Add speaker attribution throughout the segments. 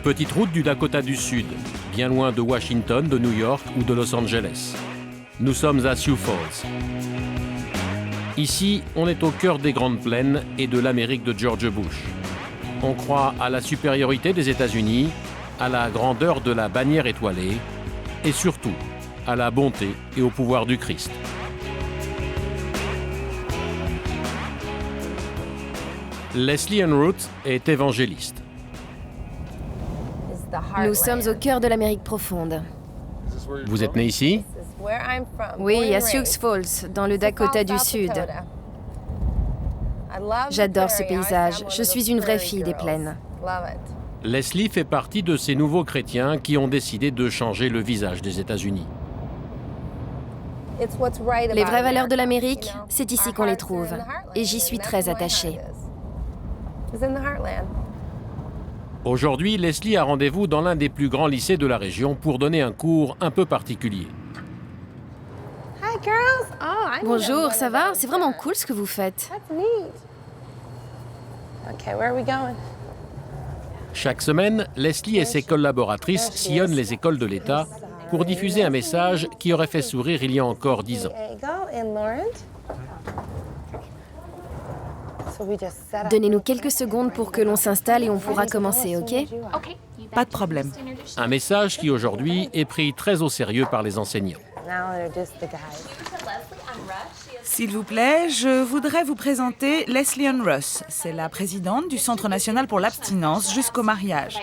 Speaker 1: petite route du Dakota du Sud, bien loin de Washington, de New York ou de Los Angeles. Nous sommes à Sioux Falls. Ici, on est au cœur des Grandes Plaines et de l'Amérique de George Bush. On croit à la supériorité des États-Unis, à la grandeur de la bannière étoilée et surtout à la bonté et au pouvoir du Christ. Leslie Ann Root est évangéliste.
Speaker 2: Nous sommes au cœur de l'Amérique profonde.
Speaker 1: Vous êtes né ici?
Speaker 2: Oui, à Sioux Falls, dans le Dakota du Sud. J'adore ce paysage. Je suis une vraie fille des plaines.
Speaker 1: Leslie fait partie de ces nouveaux chrétiens qui ont décidé de changer le visage des États-Unis.
Speaker 2: Les vraies valeurs de l'Amérique, c'est ici qu'on les trouve. Et j'y suis très attachée.
Speaker 1: Aujourd'hui, Leslie a rendez-vous dans l'un des plus grands lycées de la région pour donner un cours un peu particulier.
Speaker 2: Bonjour, ça va? C'est vraiment cool ce que vous faites.
Speaker 1: Chaque semaine, Leslie et ses collaboratrices sillonnent les écoles de l'État pour diffuser un message qui aurait fait sourire il y a encore 10 ans.
Speaker 2: Donnez-nous quelques secondes pour que l'on s'installe et on pourra commencer, ok?
Speaker 3: Pas de problème.
Speaker 1: Un message qui aujourd'hui est pris très au sérieux par les enseignants.
Speaker 3: S'il vous plaît, je voudrais vous présenter Leslie Ann Russ. C'est la présidente du Centre national pour l'abstinence jusqu'au mariage.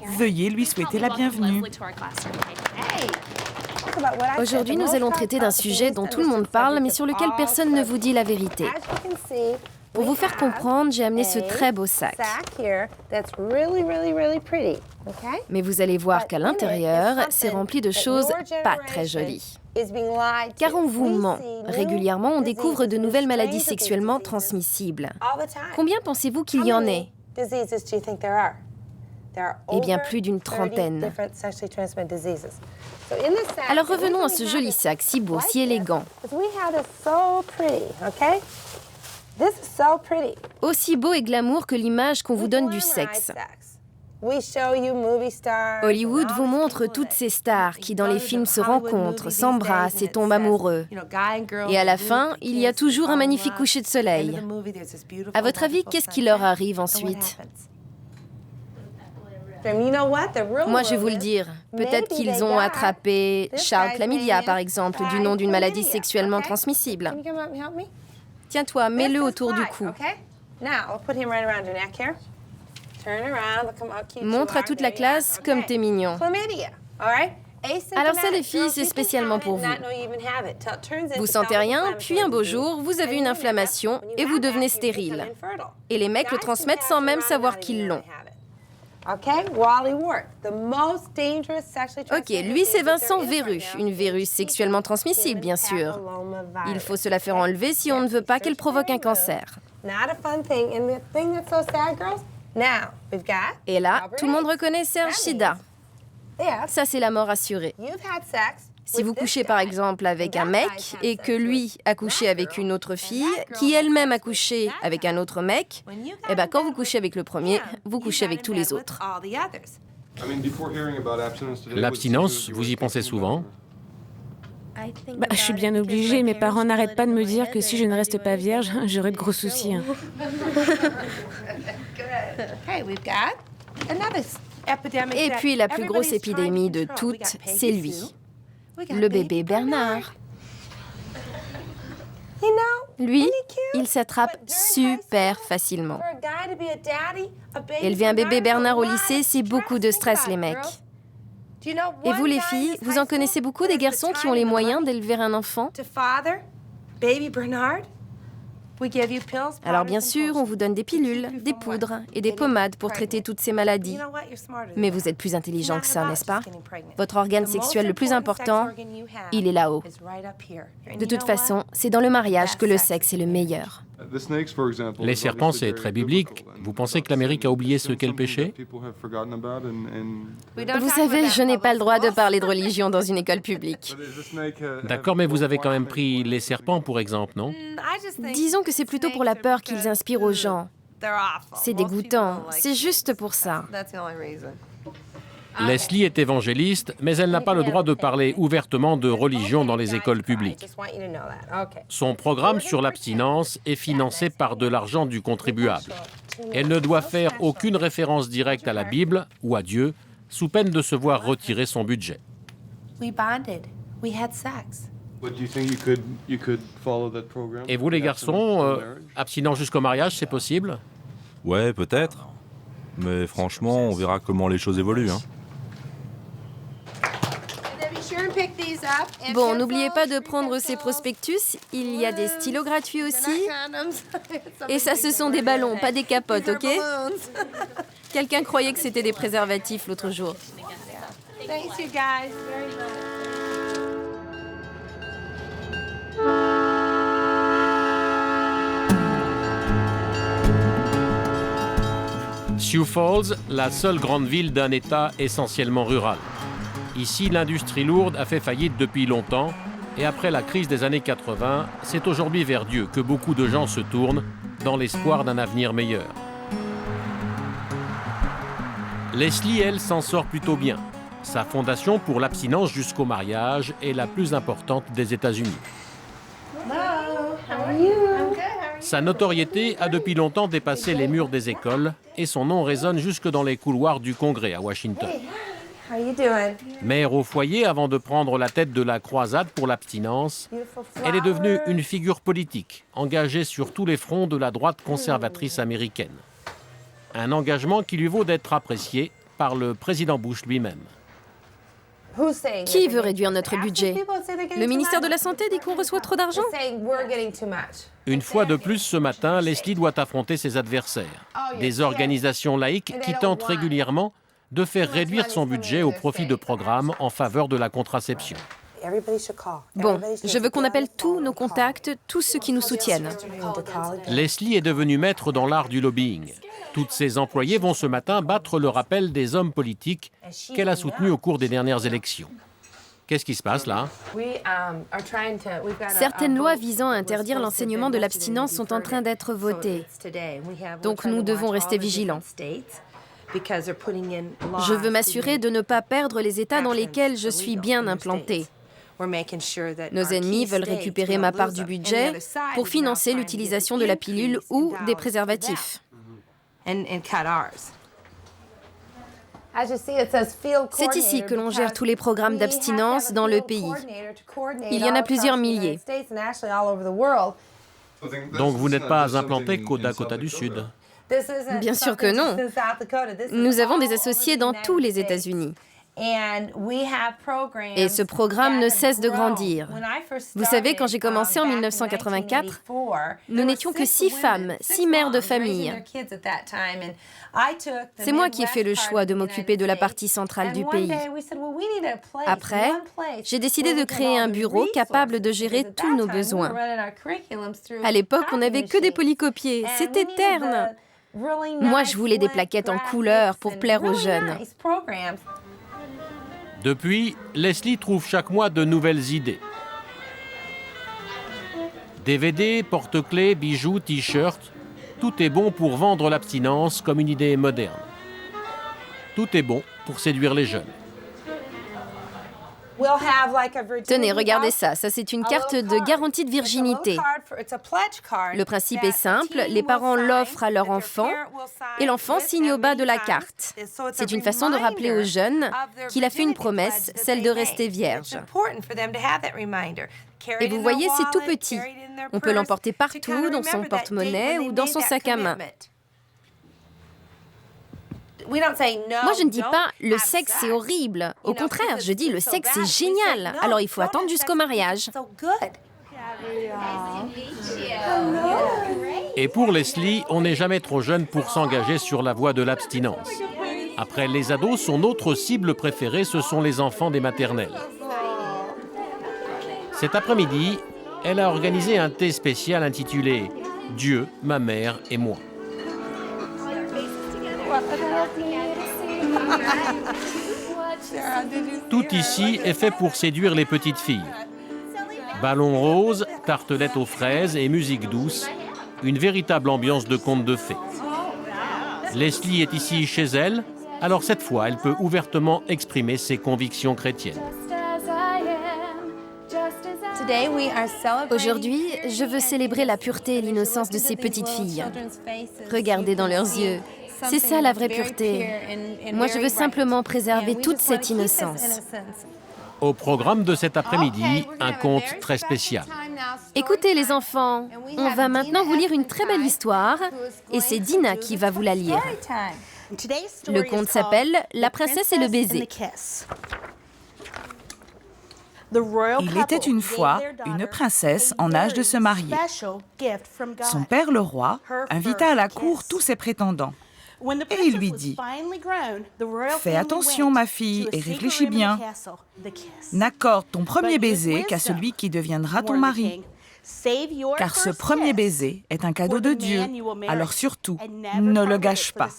Speaker 3: Veuillez lui souhaiter la bienvenue.
Speaker 2: Aujourd'hui, nous allons traiter d'un sujet dont tout le monde parle, mais sur lequel personne ne vous dit la vérité. Pour vous faire comprendre, j'ai amené ce très beau sac. Mais vous allez voir qu'à l'intérieur, c'est rempli de choses pas très jolies. Car on vous ment. Régulièrement, on découvre de nouvelles maladies sexuellement transmissibles. Combien pensez-vous qu'il y en ait? Eh bien, plus d'une trentaine. Alors revenons à ce joli sac, si beau, si élégant. Aussi beau et glamour que l'image qu'on vous donne du sexe. Hollywood vous montre toutes ces stars qui, dans les films, se rencontrent, s'embrassent et tombent amoureux. Et à la fin, il y a toujours un magnifique coucher de soleil. À votre avis, qu'est-ce qui leur arrive ensuite? Moi, je vais vous le dire. Peut-être qu'ils ont attrapé Charles Chlamydia, par exemple, du nom d'une maladie sexuellement transmissible. Tiens-toi, mets-le autour du cou. Montre à toute la classe comme t'es mignon. Alors ça, les filles, c'est spécialement pour vous. Vous sentez rien, puis un beau jour, vous avez une inflammation et vous devenez stérile. Et les mecs le transmettent sans même savoir qu'ils l'ont. Ok, lui c'est Vincent Verru, une virus sexuellement transmissible bien sûr. Il faut se la faire enlever si on ne veut pas qu'elle provoque un cancer. Et là, tout le monde reconnaît Serge Sida. Ça c'est la mort assurée. Si vous couchez par exemple avec un mec et que lui a couché avec une autre fille, qui elle-même a couché avec un autre mec, eh ben quand vous couchez avec le premier, vous couchez avec tous les autres.
Speaker 1: L'abstinence, vous y pensez souvent?
Speaker 4: Je suis bien obligée. Mes parents n'arrêtent pas de me dire que si je ne reste pas vierge, j'aurai de gros soucis.
Speaker 2: Et puis la plus grosse épidémie de toutes, c'est lui. Le bébé Bernard. Lui, il s'attrape super facilement. Élever un bébé Bernard au lycée, c'est beaucoup de stress, les mecs. Et vous, les filles, vous en connaissez beaucoup des garçons qui ont les moyens d'élever un enfant? Alors bien sûr, on vous donne des pilules, des poudres et des pommades pour traiter toutes ces maladies. Mais vous êtes plus intelligent que ça, n'est-ce pas? Votre organe sexuel le plus important, il est là-haut. De toute façon, c'est dans le mariage que le sexe est le meilleur.
Speaker 1: Les serpents, c'est très biblique. Vous pensez que l'Amérique a oublié ce qu'est le péché?
Speaker 2: Vous savez, je n'ai pas le droit de parler de religion dans une école publique.
Speaker 1: D'accord, mais vous avez quand même pris les serpents pour exemple, non?
Speaker 2: Disons que c'est plutôt pour la peur qu'ils inspirent aux gens. C'est dégoûtant. C'est juste pour ça.
Speaker 1: Leslie est évangéliste, mais elle n'a pas le droit de parler ouvertement de religion dans les écoles publiques. Son programme sur l'abstinence est financé par de l'argent du contribuable. Elle ne doit faire aucune référence directe à la Bible ou à Dieu, sous peine de se voir retirer son budget. Et vous les garçons, abstinence jusqu'au mariage, c'est possible?
Speaker 5: Ouais, peut-être. Mais franchement, on verra comment les choses évoluent. Hein.
Speaker 2: Bon, n'oubliez pas de prendre ces prospectus. Il y a des stylos gratuits aussi. Et ça, ce sont des ballons, pas des capotes, ok? Quelqu'un croyait que c'était des préservatifs l'autre jour.
Speaker 1: Sioux Falls, la seule grande ville d'un État essentiellement rural. Ici, l'industrie lourde a fait faillite depuis longtemps et après la crise des années 80, c'est aujourd'hui vers Dieu que beaucoup de gens se tournent dans l'espoir d'un avenir meilleur. Leslie, elle, s'en sort plutôt bien. Sa fondation pour l'abstinence jusqu'au mariage est la plus importante des États-Unis. Sa notoriété a depuis longtemps dépassé les murs des écoles et son nom résonne jusque dans les couloirs du Congrès à Washington. Mère au foyer avant de prendre la tête de la croisade pour l'abstinence, elle est devenue une figure politique, engagée sur tous les fronts de la droite conservatrice américaine. Un engagement qui lui vaut d'être apprécié par le président Bush lui-même.
Speaker 2: Qui veut réduire notre budget? Le ministère de la Santé dit qu'on reçoit trop d'argent?
Speaker 1: Une fois de plus ce matin, Leslie doit affronter ses adversaires, des organisations laïques qui tentent régulièrement de faire réduire son budget au profit de programmes en faveur de la contraception.
Speaker 2: Bon, je veux qu'on appelle tous nos contacts, tous ceux qui nous soutiennent.
Speaker 1: Leslie est devenue maître dans l'art du lobbying. Toutes ses employées vont ce matin battre le rappel des hommes politiques qu'elle a soutenus au cours des dernières élections. Qu'est-ce qui se passe là?
Speaker 2: Certaines lois visant à interdire l'enseignement de l'abstinence sont en train d'être votées. Donc nous devons rester vigilants. Je veux m'assurer de ne pas perdre les États dans lesquels je suis bien implantée. Nos ennemis veulent récupérer ma part du budget pour financer l'utilisation de la pilule ou des préservatifs. C'est ici que l'on gère tous les programmes d'abstinence dans le pays. Il y en a plusieurs milliers.
Speaker 1: Donc vous n'êtes pas implanté qu'au Dakota du Sud?
Speaker 2: Bien sûr que non. Nous avons des associés dans tous les États-Unis. Et ce programme ne cesse de grandir. Vous savez, quand j'ai commencé en 1984, nous n'étions que 6 femmes, 6 mères de famille. C'est moi qui ai fait le choix de m'occuper de la partie centrale du pays. Après, j'ai décidé de créer un bureau capable de gérer tous nos besoins. À l'époque, on n'avait que des polycopiés. C'était terne. Moi, je voulais des plaquettes en couleur pour plaire aux jeunes.
Speaker 1: Depuis, Leslie trouve chaque mois de nouvelles idées. DVD, porte-clés, bijoux, t-shirts, tout est bon pour vendre l'abstinence comme une idée moderne. Tout est bon pour séduire les jeunes.
Speaker 2: Tenez, regardez ça. Ça, c'est une carte de garantie de virginité. Le principe est simple. Les parents l'offrent à leur enfant et l'enfant signe au bas de la carte. C'est une façon de rappeler aux jeunes qu'il a fait une promesse, celle de rester vierge. Et vous voyez, c'est tout petit. On peut l'emporter partout, dans son porte-monnaie ou dans son sac à main. Moi, je ne dis pas « le sexe, c'est horrible ». Au contraire, je dis « le sexe, c'est génial ». Alors, il faut attendre jusqu'au mariage.
Speaker 1: Et pour Leslie, on n'est jamais trop jeune pour s'engager sur la voie de l'abstinence. Après les ados, son autre cible préférée, ce sont les enfants des maternelles. Cet après-midi, elle a organisé un thé spécial intitulé « Dieu, ma mère et moi ». Tout ici est fait pour séduire les petites filles. Ballons roses, tartelettes aux fraises et musique douce, une véritable ambiance de conte de fées. Leslie est ici chez elle, alors cette fois, elle peut ouvertement exprimer ses convictions chrétiennes.
Speaker 2: Aujourd'hui, je veux célébrer la pureté et l'innocence de ces petites filles. Regardez dans leurs yeux. C'est ça la vraie pureté. Moi, je veux simplement préserver toute cette innocence.
Speaker 1: Au programme de cet après-midi, un conte très spécial.
Speaker 2: Écoutez les enfants, on va maintenant vous lire une très belle histoire et c'est Dina qui va vous la lire. Le conte s'appelle « La princesse et le baiser ».
Speaker 3: Il était une fois une princesse en âge de se marier. Son père, le roi, invita à la cour tous ses prétendants. Et il lui dit « Fais attention, ma fille, et réfléchis bien. N'accorde ton premier baiser qu'à celui qui deviendra ton mari. Car ce premier baiser est un cadeau de Dieu, alors surtout, ne le gâche pas. »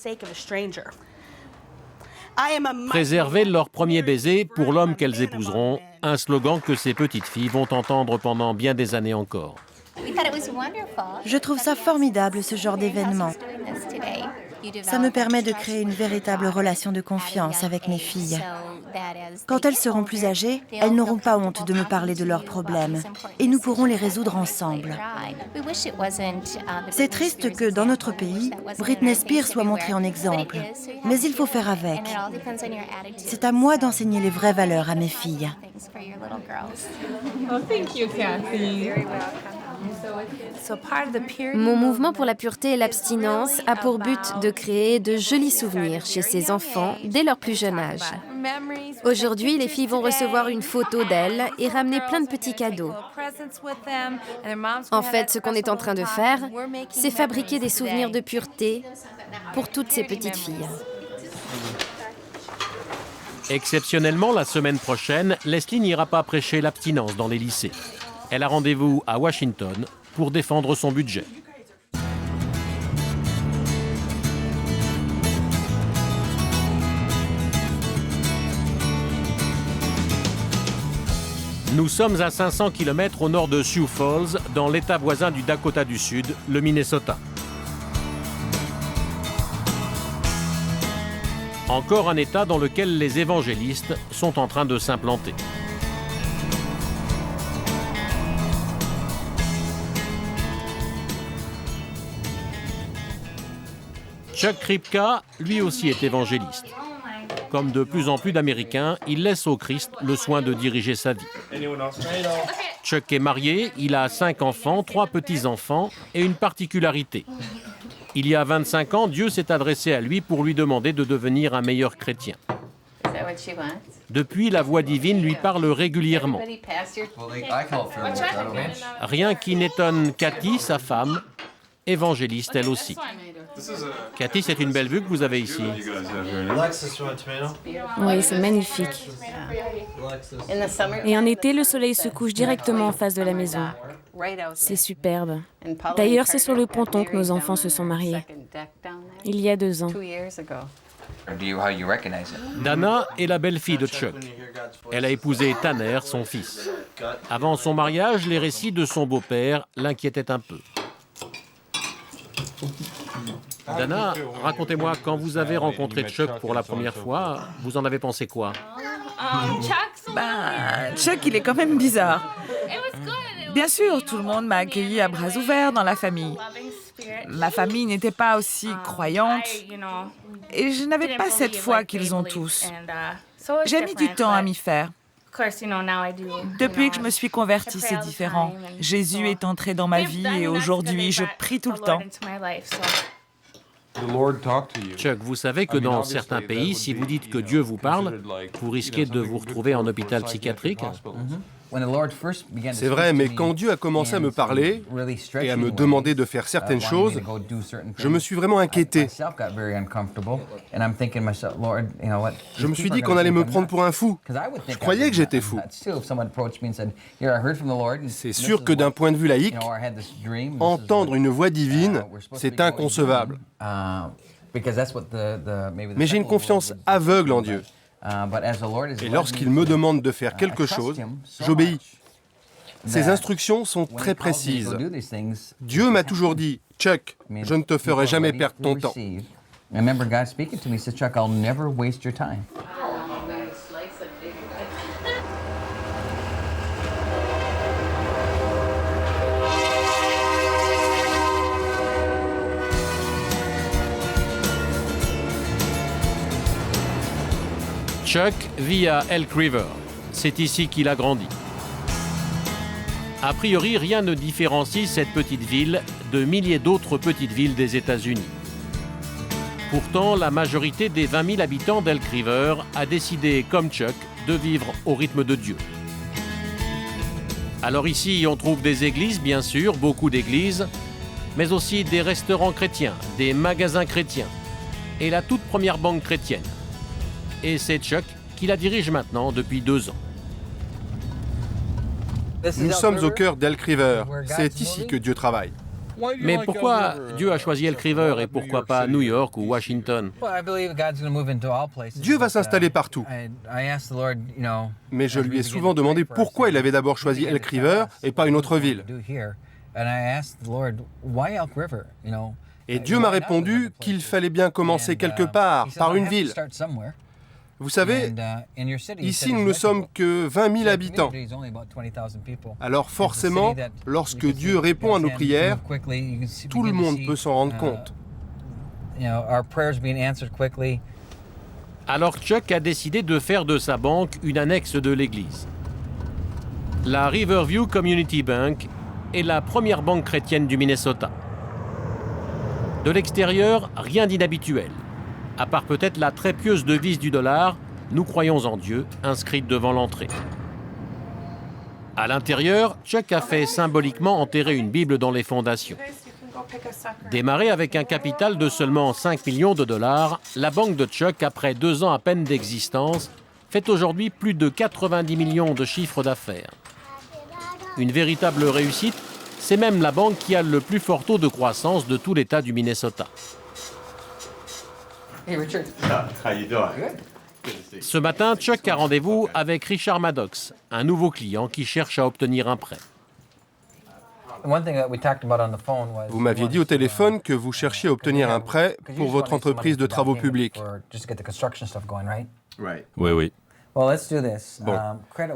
Speaker 1: Préserver leur premier baiser pour l'homme qu'elles épouseront, un slogan que ces petites filles vont entendre pendant bien des années encore.
Speaker 6: Je trouve ça formidable, ce genre d'événement. Ça me permet de créer une véritable relation de confiance avec mes filles. Quand elles seront plus âgées, elles n'auront pas honte de me parler de leurs problèmes et nous pourrons les résoudre ensemble. C'est triste que dans notre pays, Britney Spears soit montrée en exemple, mais il faut faire avec. C'est à moi d'enseigner les vraies valeurs à mes filles.
Speaker 2: Mon mouvement pour la pureté et l'abstinence a pour but de créer de jolis souvenirs chez ces enfants dès leur plus jeune âge. Aujourd'hui, les filles vont recevoir une photo d'elles et ramener plein de petits cadeaux. En fait, ce qu'on est en train de faire, c'est fabriquer des souvenirs de pureté pour toutes ces petites filles.
Speaker 1: Exceptionnellement, la semaine prochaine, Leslie n'ira pas prêcher l'abstinence dans les lycées. Elle a rendez-vous à Washington pour défendre son budget. Nous sommes à 500 km au nord de Sioux Falls, dans l'État voisin du Dakota du Sud, le Minnesota. Encore un État dans lequel les évangélistes sont en train de s'implanter. Chuck Kripka, lui aussi, est évangéliste. Comme de plus en plus d'Américains, il laisse au Christ le soin de diriger sa vie. Chuck est marié, il a 5 enfants, 3 petits-enfants et une particularité. Il y a 25 ans, Dieu s'est adressé à lui pour lui demander de devenir un meilleur chrétien. Depuis, la voix divine lui parle régulièrement. Rien qui n'étonne Cathy, sa femme, évangéliste elle aussi. Cathy, c'est une belle vue que vous avez ici.
Speaker 4: Oui, c'est magnifique. Et en été, le soleil se couche directement en face de la maison. C'est superbe. D'ailleurs, c'est sur le ponton que nos enfants se sont mariés. Il y a 2 ans.
Speaker 1: Dana est la belle-fille de Chuck. Elle a épousé Tanner, son fils. Avant son mariage, les récits de son beau-père l'inquiétaient un peu. Dana, racontez-moi, quand vous avez rencontré Chuck pour la première fois, vous en avez pensé quoi?
Speaker 3: Chuck, il est quand même bizarre. Bien sûr, tout le monde m'a accueilli à bras ouverts dans la famille. Ma famille n'était pas aussi croyante et je n'avais pas cette foi qu'ils ont tous. J'ai mis du temps à m'y faire. Depuis que je me suis convertie, c'est différent. Jésus est entré dans ma vie et aujourd'hui, je prie tout le temps.
Speaker 1: Chuck, vous savez que dans certains pays, si vous dites que Dieu vous parle, vous risquez de vous retrouver en hôpital psychiatrique.
Speaker 7: C'est vrai, mais quand Dieu a commencé à me parler et à me demander de faire certaines choses, je me suis vraiment inquiété. Je me suis dit qu'on allait me prendre pour un fou. Je croyais que j'étais fou. C'est sûr que d'un point de vue laïque, entendre une voix divine, c'est inconcevable. Mais j'ai une confiance aveugle en Dieu. Et lorsqu'il me demande de faire quelque chose, j'obéis. Ses instructions sont très précises. Dieu m'a toujours dit, « Chuck, je ne te ferai jamais perdre ton temps.
Speaker 8: I remember God speaking to me, he said, Chuck, I'll never waste your time.
Speaker 1: Chuck vit à Elk River. C'est ici qu'il a grandi. A priori, rien ne différencie cette petite ville de milliers d'autres petites villes des États-Unis. Pourtant, la majorité des 20 000 habitants d'Elk River a décidé, comme Chuck, de vivre au rythme de Dieu. Alors ici, on trouve des églises, bien sûr, beaucoup d'églises, mais aussi des restaurants chrétiens, des magasins chrétiens et la toute première banque chrétienne. Et c'est Chuck qui la dirige maintenant depuis 2 ans.
Speaker 7: Nous sommes au cœur d'Elk River. C'est ici que Dieu travaille.
Speaker 1: Mais pourquoi Dieu a choisi Elk River et pourquoi pas New York ou Washington?
Speaker 7: Dieu va s'installer partout. Mais je lui ai souvent demandé pourquoi il avait d'abord choisi Elk River et pas une autre ville. Et Dieu m'a répondu qu'il fallait bien commencer quelque part, par une ville. Vous savez, ici nous ne sommes que 20 000 habitants. Alors forcément, lorsque Dieu répond à nos prières, tout le monde peut s'en rendre compte.
Speaker 1: Alors Chuck a décidé de faire de sa banque une annexe de l'église. La Riverview Community Bank est la première banque chrétienne du Minnesota. De l'extérieur, rien d'inhabituel. À part peut-être la très pieuse devise du dollar, nous croyons en Dieu, inscrite devant l'entrée. À l'intérieur, Chuck a fait symboliquement enterrer une Bible dans les fondations. Démarrée avec un capital de seulement 5 millions de dollars, la banque de Chuck, après 2 ans à peine d'existence, fait aujourd'hui plus de 90 millions de chiffre d'affaires. Une véritable réussite, c'est même la banque qui a le plus fort taux de croissance de tout l'État du Minnesota.
Speaker 8: Hey Richard.
Speaker 9: How you doing?
Speaker 1: Ce matin, Chuck a rendez-vous avec Richard Maddox, un nouveau client qui cherche à obtenir un prêt.
Speaker 7: Vous m'aviez dit au téléphone que vous cherchiez à obtenir un prêt pour votre entreprise de travaux publics.
Speaker 5: Oui, oui.
Speaker 7: Bon.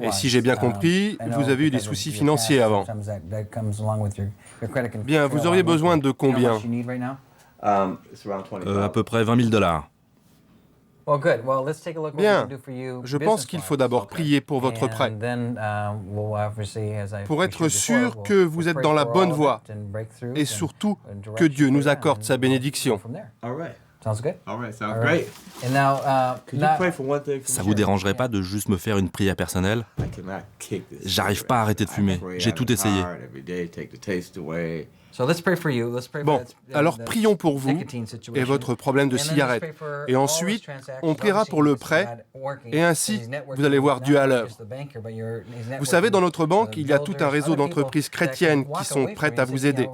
Speaker 7: Et si j'ai bien compris, vous avez eu des soucis financiers avant. Bien, vous auriez besoin de combien?
Speaker 5: À peu près 20 000 dollars.
Speaker 7: Bien. Je pense qu'il faut d'abord prier pour votre prêt, pour être sûr que vous êtes dans la bonne voie et surtout que Dieu nous accorde sa bénédiction.
Speaker 5: Ça vous dérangerait pas de juste me faire une prière personnelle? J'arrive pas à arrêter de fumer. J'ai tout essayé.
Speaker 7: Bon, alors prions pour vous et votre problème de cigarette. Et ensuite, on priera pour le prêt et ainsi, vous allez voir Dieu à l'œuvre. Vous savez, dans notre banque, il y a tout un réseau d'entreprises chrétiennes qui sont prêtes à vous aider.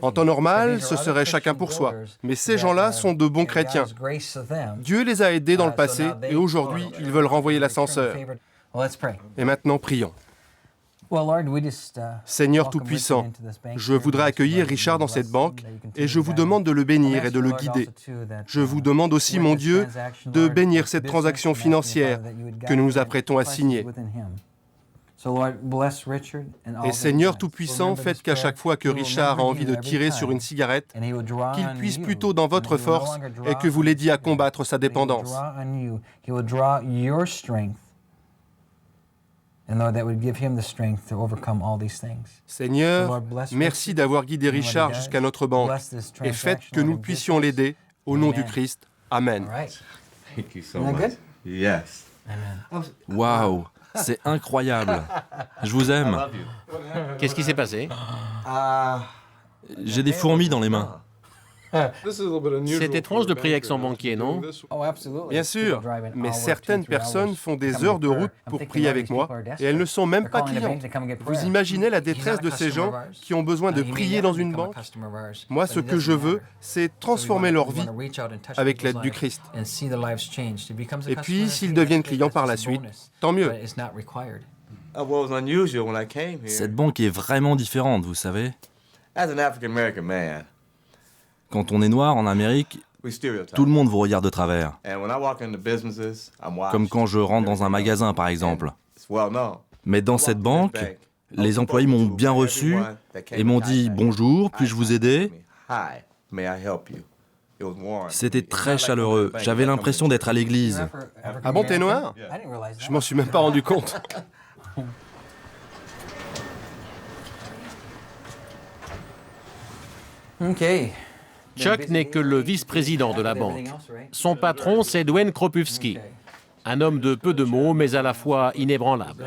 Speaker 7: En temps normal, ce serait chacun pour soi. Mais ces gens-là sont de bons chrétiens. Dieu les a aidés dans le passé et aujourd'hui, ils veulent renvoyer l'ascenseur. Et maintenant, prions. Seigneur Tout-Puissant, je voudrais accueillir Richard dans cette banque et je vous demande de le bénir et de le guider. Je vous demande aussi, mon Dieu, de bénir cette transaction financière que nous nous apprêtons à signer. Et Seigneur Tout-Puissant, faites qu'à chaque fois que Richard a envie de tirer sur une cigarette, qu'il puisse plutôt dans votre force et que vous l'aidiez à combattre sa dépendance. Seigneur, merci d'avoir guidé Richard jusqu'à notre banque et faites que nous puissions l'aider au nom du Christ. Amen.
Speaker 5: Waouh, c'est incroyable. Je vous aime.
Speaker 1: Qu'est-ce qui s'est passé?
Speaker 5: J'ai des fourmis dans les mains.
Speaker 1: C'est étrange de prier avec son banquier, non?
Speaker 7: Bien sûr, mais certaines personnes font des heures de route pour prier avec moi et elles ne sont même pas clientes. Vous imaginez la détresse de ces gens qui ont besoin de prier dans une banque? Moi, ce que je veux, c'est transformer leur vie avec l'aide du Christ. Et puis, s'ils deviennent clients par la suite, tant mieux.
Speaker 5: Cette banque est vraiment différente, vous savez. Quand on est noir en Amérique, Tout le monde vous regarde de travers. Comme quand je rentre dans un magasin, par exemple. Mais dans cette banque, les employés m'ont bien reçu et m'ont dit « Bonjour, puis-je vous aider ?» C'était très chaleureux. J'avais l'impression d'être à l'église.
Speaker 7: Ah bon, t'es noir? Je m'en suis même pas rendu compte.
Speaker 1: Chuck n'est que le vice-président de la banque. Son patron, c'est Dwayne Kropowski, un homme de peu de mots, mais à la fois inébranlable.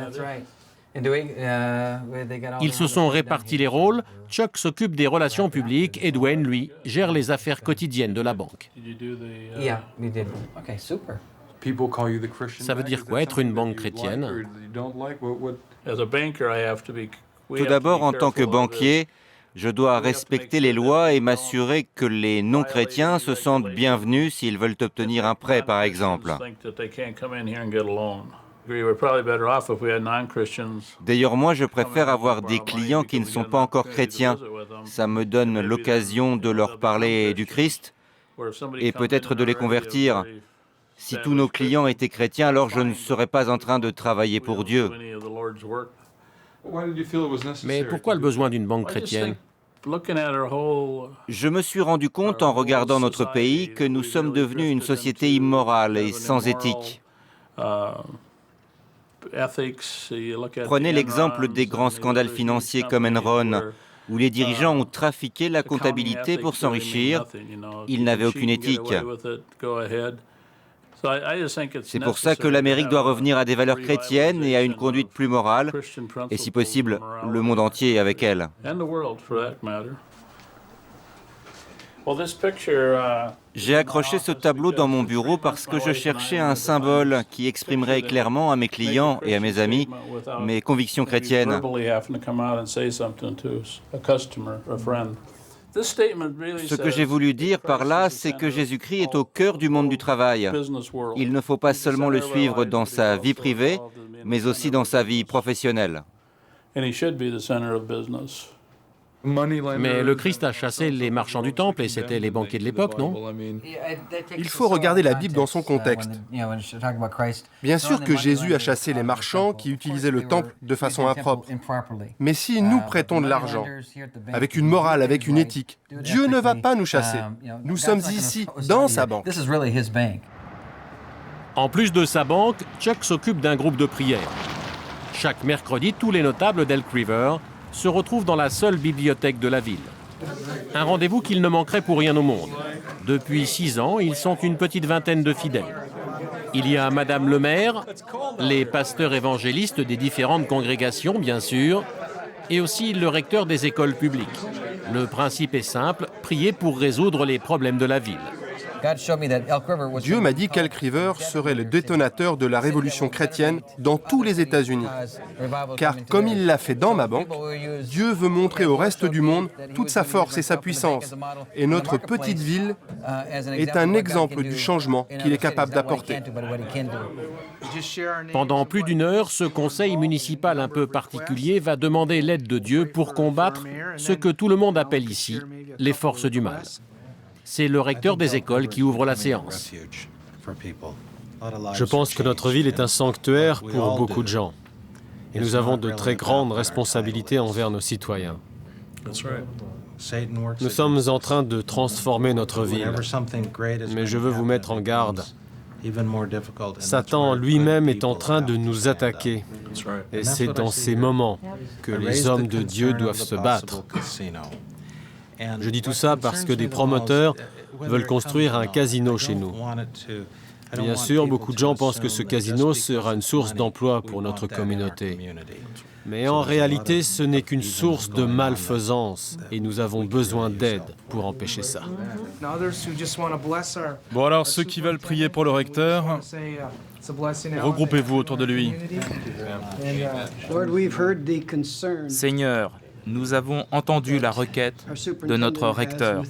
Speaker 1: Ils se sont répartis les rôles. Chuck s'occupe des relations publiques et Dwayne, lui, gère les affaires quotidiennes de la banque. Ça veut dire quoi, être une banque chrétienne?
Speaker 9: Tout d'abord, en tant que banquier, je dois respecter les lois et m'assurer que les non-chrétiens se sentent bienvenus s'ils veulent obtenir un prêt, par exemple. D'ailleurs, moi, je préfère avoir des clients qui ne sont pas encore chrétiens. Ça me donne l'occasion de leur parler du Christ et peut-être de les convertir. Si tous nos clients étaient chrétiens, alors je ne serais pas en train de travailler pour Dieu.
Speaker 1: Mais pourquoi le besoin d'une banque chrétienne?
Speaker 9: Je me suis rendu compte en regardant notre pays que nous sommes devenus une société immorale et sans éthique. Prenez l'exemple des grands scandales financiers comme Enron, où les dirigeants ont trafiqué la comptabilité pour s'enrichir. Ils n'avaient aucune éthique. C'est pour ça que l'Amérique doit revenir à des valeurs chrétiennes et à une conduite plus morale, et si possible, le monde entier avec elle. J'ai accroché ce tableau dans mon bureau parce que je cherchais un symbole qui exprimerait clairement à mes clients et à mes amis mes convictions chrétiennes. Ce que j'ai voulu dire par là, c'est que Jésus-Christ est au cœur du monde du travail. Il ne faut pas seulement le suivre dans sa vie privée, mais aussi dans sa vie professionnelle.
Speaker 1: Mais le Christ a chassé les marchands du temple et c'était les banquiers de l'époque, non?
Speaker 7: Il faut regarder la Bible dans son contexte. Bien sûr que Jésus a chassé les marchands qui utilisaient le temple de façon impropre. Mais si nous prêtons de l'argent, avec une morale, avec une éthique, Dieu ne va pas nous chasser. Nous sommes ici, dans sa banque.
Speaker 1: En plus de sa banque, Chuck s'occupe d'un groupe de prière. Chaque mercredi, tous les notables d'Elk River se retrouvent dans la seule bibliothèque de la ville. Un rendez-vous qu'ils ne manqueraient pour rien au monde. Depuis 6 ans, ils sont une petite vingtaine de fidèles. Il y a Madame le maire, les pasteurs évangélistes des différentes congrégations, bien sûr, et aussi le recteur des écoles publiques. Le principe est simple, prier pour résoudre les problèmes de la ville.
Speaker 7: Dieu m'a dit qu'Elk River serait le détonateur de la révolution chrétienne dans tous les États-Unis. Car comme il l'a fait dans ma banque, Dieu veut montrer au reste du monde toute sa force et sa puissance. Et notre petite ville est un exemple du changement qu'il est capable d'apporter.
Speaker 1: Pendant plus d'1 heure, ce conseil municipal un peu particulier va demander l'aide de Dieu pour combattre ce que tout le monde appelle ici les forces du mal. C'est le recteur des écoles qui ouvre la séance.
Speaker 10: Je pense que notre ville est un sanctuaire pour beaucoup de gens. Et nous avons de très grandes responsabilités envers nos citoyens. Nous sommes en train de transformer notre ville. Mais je veux vous mettre en garde. Satan lui-même est en train de nous attaquer. Et c'est dans ces moments que les hommes de Dieu doivent se battre. Je dis tout ça parce que des promoteurs veulent construire un casino chez nous. Bien sûr, beaucoup de gens pensent que ce casino sera une source d'emploi pour notre communauté. Mais en réalité, ce n'est qu'une source de malfaisance et nous avons besoin d'aide pour empêcher ça.
Speaker 11: Bon alors, ceux qui veulent prier pour le recteur, regroupez-vous autour de lui.
Speaker 12: Seigneur, nous avons entendu la requête de notre recteur.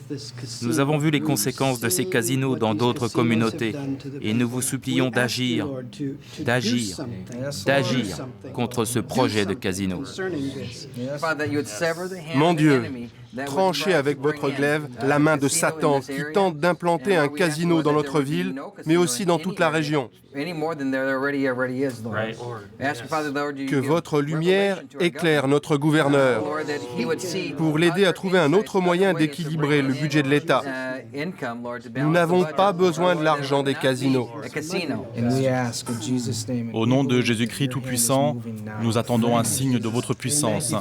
Speaker 12: Nous avons vu les conséquences de ces casinos dans d'autres communautés et nous vous supplions d'agir
Speaker 7: Mon Dieu, tranchez avec votre glaive la main de Satan qui tente d'implanter un casino dans notre ville, mais aussi dans toute la région. Que votre lumière éclaire notre gouverneur pour l'aider à trouver un autre moyen d'équilibrer le budget de l'État. Nous n'avons pas besoin de l'argent des casinos.
Speaker 11: Au nom de Jésus-Christ Tout-Puissant, nous attendons un signe de votre puissance.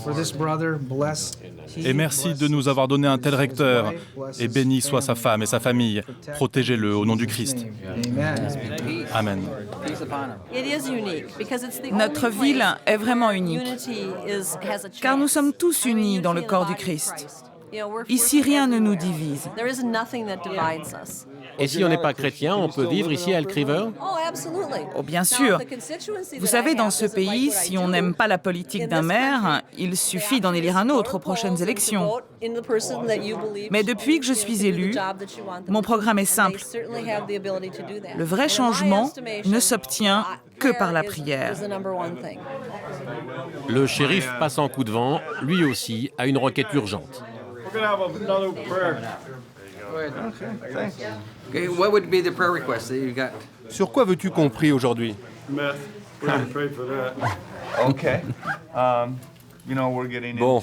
Speaker 11: Et merci de nous avoir donné un tel recteur. Et béni soit sa femme et sa famille. Protégez-le au nom du Christ. Amen.
Speaker 3: Notre ville est vraiment unique, car nous sommes tous unis dans le corps du Christ. Ici, rien ne nous divise.
Speaker 1: Et si on n'est pas chrétien, on peut vivre ici à Elk River?
Speaker 3: Oh, bien sûr. Vous savez, dans ce pays, si on n'aime pas la politique d'un maire, il suffit d'en élire un autre aux prochaines élections. Mais depuis que je suis élu, mon programme est simple. Le vrai changement ne s'obtient que par la prière.
Speaker 1: Le shérif passe en coup de vent, lui aussi, a une requête urgente.
Speaker 7: Sur quoi veux-tu qu'on prie aujourd'hui?
Speaker 13: Bon,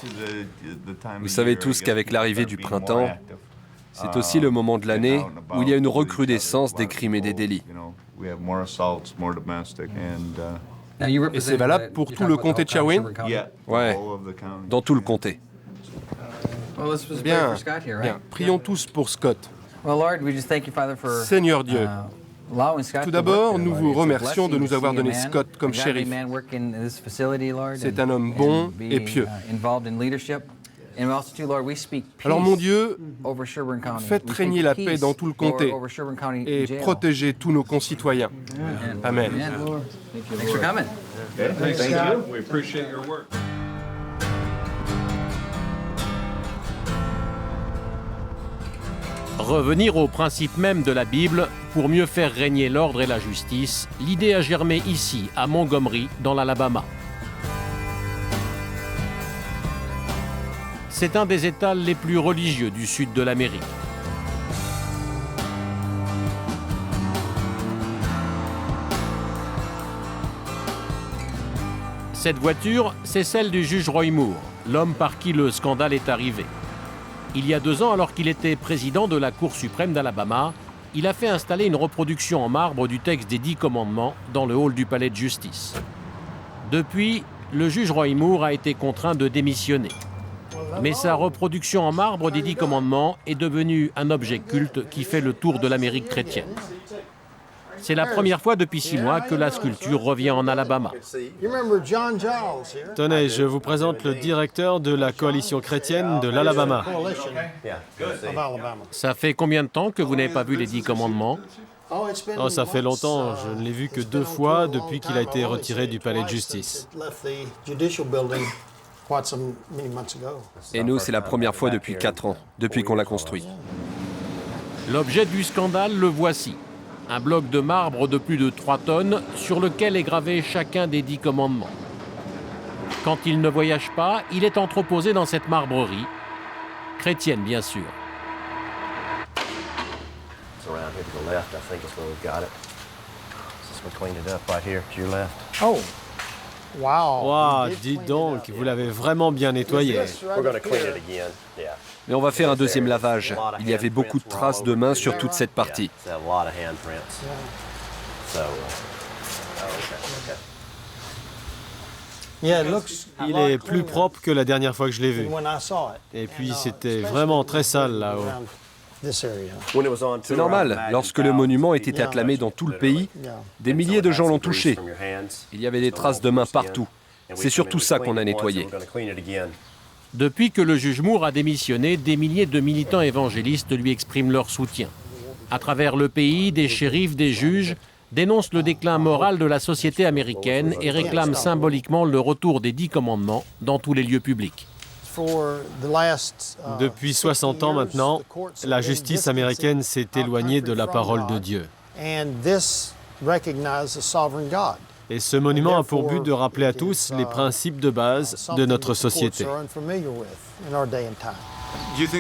Speaker 13: vous savez tous qu'avec l'arrivée du printemps, c'est aussi le moment de l'année où il y a une recrudescence des crimes et des délits.
Speaker 7: Et c'est valable pour tout le comté de Shawin?
Speaker 13: Ouais, dans tout le comté.
Speaker 7: Bien, bien. Prions tous pour Scott. Seigneur Dieu, tout d'abord, nous vous remercions de nous avoir donné Scott comme shérif. C'est un homme bon et pieux. Alors mon Dieu, faites régner la paix dans tout le comté et protégez tous nos concitoyens. Amen.
Speaker 1: Revenir au principe même de la Bible pour mieux faire régner l'ordre et la justice, l'idée a germé ici, à Montgomery, dans l'Alabama. C'est un des États les plus religieux du sud de l'Amérique. Cette voiture, c'est celle du juge Roy Moore, l'homme par qui le scandale est arrivé. Il y a 2 ans, alors qu'il était président de la Cour suprême d'Alabama, il a fait installer une reproduction en marbre du texte des 10 commandements dans le hall du palais de justice. Depuis, le juge Roy Moore a été contraint de démissionner. Mais sa reproduction en marbre des 10 commandements est devenue un objet culte qui fait le tour de l'Amérique chrétienne. C'est la première fois depuis 6 mois que la sculpture revient en Alabama.
Speaker 10: Tenez, je vous présente le directeur de la coalition chrétienne de l'Alabama.
Speaker 1: Ça fait combien de temps que vous n'avez pas vu les 10 commandements?
Speaker 10: Oh, ça fait longtemps. Je ne l'ai vu que 2 fois depuis qu'il a été retiré du palais de justice.
Speaker 13: Et nous, c'est la première fois depuis 4 ans, depuis qu'on l'a construit.
Speaker 1: L'objet du scandale, le voici. Un bloc de marbre de plus de 3 tonnes sur lequel est gravé chacun des 10 commandements. Quand il ne voyage pas, il est entreposé dans cette marbrerie, chrétienne bien sûr.
Speaker 10: Wow, dis donc, vous l'avez vraiment bien nettoyé.
Speaker 13: Mais on va faire un deuxième lavage. Il y avait beaucoup de traces de mains sur toute cette partie.
Speaker 10: Il est plus propre que la dernière fois que je l'ai vu. Et puis c'était vraiment très sale là-haut.
Speaker 13: C'est normal, lorsque le monument était acclamé dans tout le pays, des milliers de gens l'ont touché. Il y avait des traces de mains partout. C'est surtout ça qu'on a nettoyé.
Speaker 1: Depuis que le juge Moore a démissionné, des milliers de militants évangélistes lui expriment leur soutien. À travers le pays, des shérifs, des juges dénoncent le déclin moral de la société américaine et réclament symboliquement le retour des 10 commandements dans tous les lieux publics.
Speaker 10: Depuis 60 ans maintenant, la justice américaine s'est éloignée de la parole de Dieu. Et ce monument a pour but de rappeler à tous les principes de base de notre société.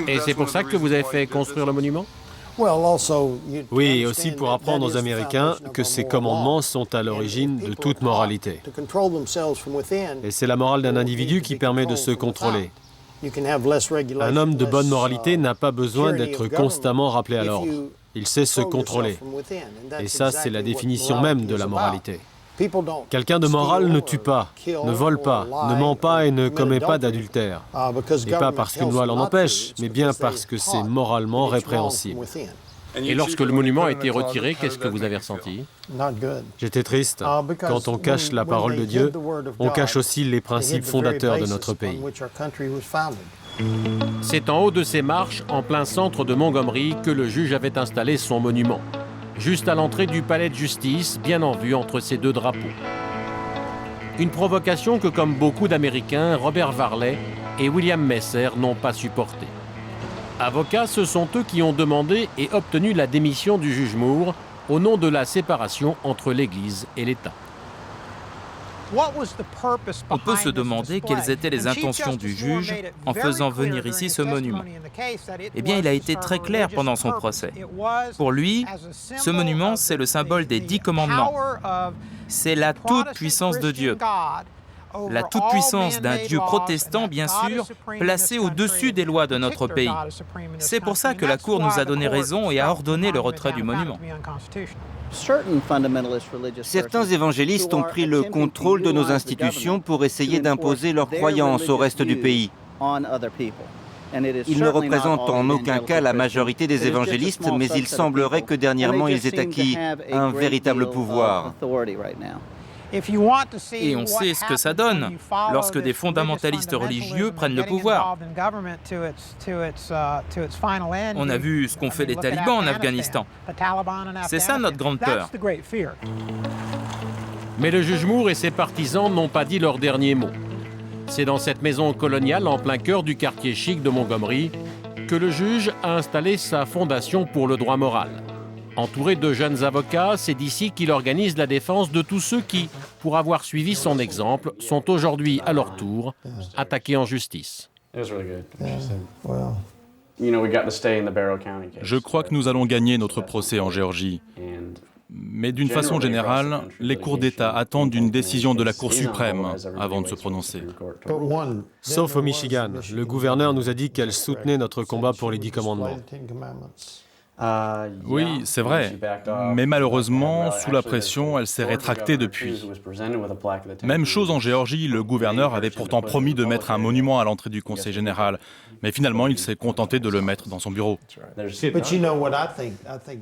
Speaker 1: Et c'est pour ça que vous avez fait construire le monument?
Speaker 10: Oui, et aussi pour apprendre aux Américains que ces commandements sont à l'origine de toute moralité. Et c'est la morale d'un individu qui permet de se contrôler. Un homme de bonne moralité n'a pas besoin d'être constamment rappelé à l'ordre. Il sait se contrôler. Et ça, c'est la définition même de la moralité. Quelqu'un de moral ne tue pas, ne vole pas, ne ment pas et ne commet pas d'adultère. Et pas parce qu'une loi l'en empêche, mais bien parce que c'est moralement répréhensible.
Speaker 1: Et lorsque le monument a été retiré, qu'est-ce que vous avez ressenti?
Speaker 10: J'étais triste. Quand on cache la parole de Dieu, on cache aussi les principes fondateurs de notre pays.
Speaker 1: C'est en haut de ces marches, en plein centre de Montgomery, que le juge avait installé son monument. Juste à l'entrée du palais de justice, bien en vue entre ces deux drapeaux. Une provocation que, comme beaucoup d'Américains, Robert Varley et William Messer n'ont pas supportée. Avocats, ce sont eux qui ont demandé et obtenu la démission du juge Moore au nom de la séparation entre l'Église et l'État.
Speaker 12: On peut se demander quelles étaient les intentions du juge en faisant venir ici ce monument. Eh bien, il a été très clair pendant son procès. Pour lui, ce monument, c'est le symbole des 10 commandements. C'est la toute-puissance de Dieu. La toute-puissance d'un Dieu protestant, bien sûr, placé au-dessus des lois de notre pays. C'est pour ça que la Cour nous a donné raison et a ordonné le retrait du monument.
Speaker 9: Certains évangélistes ont pris le contrôle de nos institutions pour essayer d'imposer leurs croyances au reste du pays. Ils ne représentent en aucun cas la majorité des évangélistes, mais il semblerait que dernièrement ils aient acquis un véritable pouvoir.
Speaker 12: Et on sait ce que ça donne lorsque des fondamentalistes religieux prennent le pouvoir. On a vu ce qu'ont fait les talibans en Afghanistan. C'est ça notre grande peur.
Speaker 1: Mais le juge Moore et ses partisans n'ont pas dit leur dernier mot. C'est dans cette maison coloniale en plein cœur du quartier chic de Montgomery que le juge a installé sa fondation pour le droit moral. Entouré de jeunes avocats, c'est d'ici qu'il organise la défense de tous ceux qui, pour avoir suivi son exemple, sont aujourd'hui à leur tour attaqués en justice.
Speaker 11: Je crois que nous allons gagner notre procès en Géorgie. Mais d'une façon générale, les cours d'État attendent une décision de la Cour suprême avant de se prononcer.
Speaker 10: Sauf au Michigan. Le gouverneur nous a dit qu'elle soutenait notre combat pour les 10 commandements.
Speaker 11: Oui, c'est vrai. Mais malheureusement, sous la pression, elle s'est rétractée depuis. Même chose en Géorgie, le gouverneur avait pourtant promis de mettre un monument à l'entrée du Conseil général. Mais finalement, il s'est contenté de le mettre dans son bureau.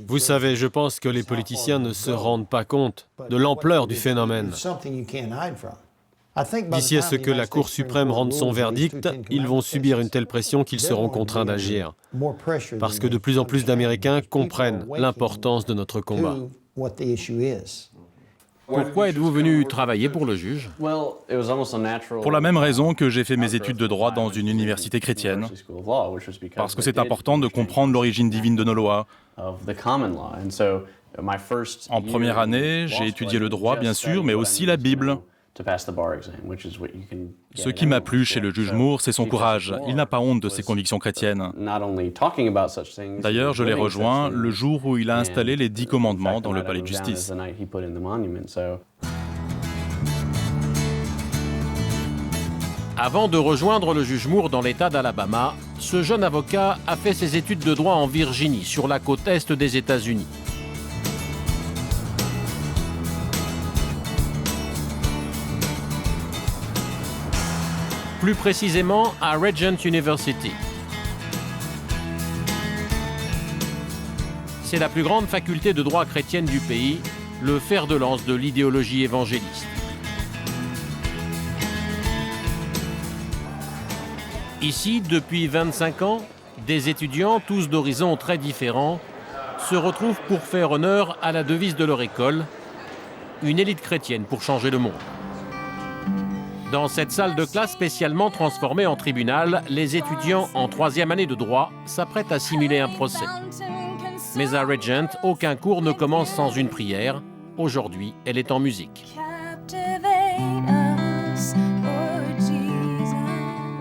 Speaker 10: Vous savez, je pense que les politiciens ne se rendent pas compte de l'ampleur du phénomène. D'ici à ce que la Cour suprême rende son verdict, ils vont subir une telle pression qu'ils seront contraints d'agir. Parce que de plus en plus d'Américains comprennent l'importance de notre combat.
Speaker 1: Pourquoi êtes-vous venu travailler pour le juge?
Speaker 11: Pour la même raison que j'ai fait mes études de droit dans une université chrétienne. Parce que c'est important de comprendre l'origine divine de nos lois. En première année, j'ai étudié le droit, bien sûr, mais aussi la Bible. Ce qui m'a plu chez le juge Moore, c'est son courage. Il n'a pas honte de ses convictions chrétiennes. D'ailleurs, je l'ai rejoint le jour où il a installé les 10 commandements dans le palais de justice.
Speaker 1: Avant de rejoindre le juge Moore dans l'État d'Alabama, ce jeune avocat a fait ses études de droit en Virginie, sur la côte est des États-Unis. Plus précisément à Regent University. C'est la plus grande faculté de droit chrétienne du pays, le fer de lance de l'idéologie évangéliste. Ici, depuis 25 ans, des étudiants, tous d'horizons très différents, se retrouvent pour faire honneur à la devise de leur école, une élite chrétienne pour changer le monde. Dans cette salle de classe spécialement transformée en tribunal, les étudiants en 3e année de droit s'apprêtent à simuler un procès. Mais à Regent, aucun cours ne commence sans une prière. Aujourd'hui, elle est en musique.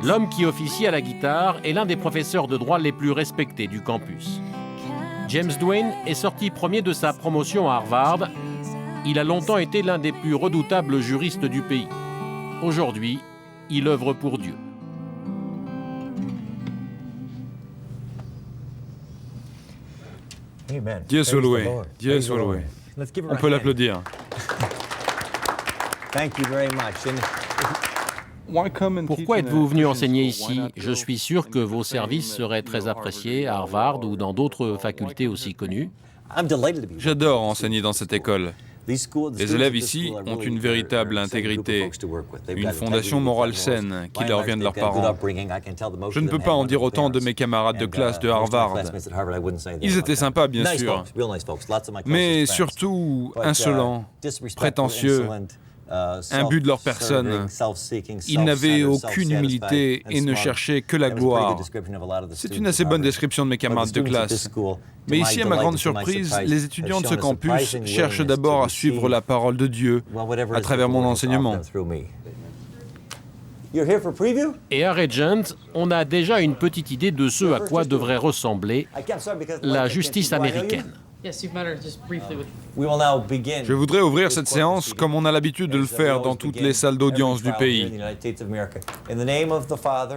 Speaker 1: L'homme qui officie à la guitare est l'un des professeurs de droit les plus respectés du campus. James Duane est sorti premier de sa promotion à Harvard. Il a longtemps été l'un des plus redoutables juristes du pays. Aujourd'hui, il œuvre pour Dieu.
Speaker 11: Dieu soit loué, Dieu soit loué. On peut l'applaudir.
Speaker 1: Pourquoi êtes-vous venu enseigner ici? Je suis sûr que vos services seraient très appréciés à Harvard ou dans d'autres facultés aussi connues.
Speaker 11: J'adore enseigner dans cette école. Les élèves ici ont une véritable intégrité, une fondation morale saine qui leur vient de leurs parents. Je ne peux pas en dire autant de mes camarades de classe de Harvard. Ils étaient sympas, bien sûr, mais surtout insolents, prétentieux, imbus de leur personne. Ils n'avaient aucune humilité et ne cherchaient que la gloire. C'est une assez bonne description de mes camarades de classe. Mais ici, à ma grande surprise, les étudiants de ce campus cherchent d'abord à suivre la parole de Dieu à travers mon enseignement.
Speaker 1: Et à Regent, on a déjà une petite idée de ce à quoi devrait ressembler la justice américaine.
Speaker 11: Je voudrais ouvrir cette séance comme on a l'habitude de le faire dans toutes les salles d'audience du pays.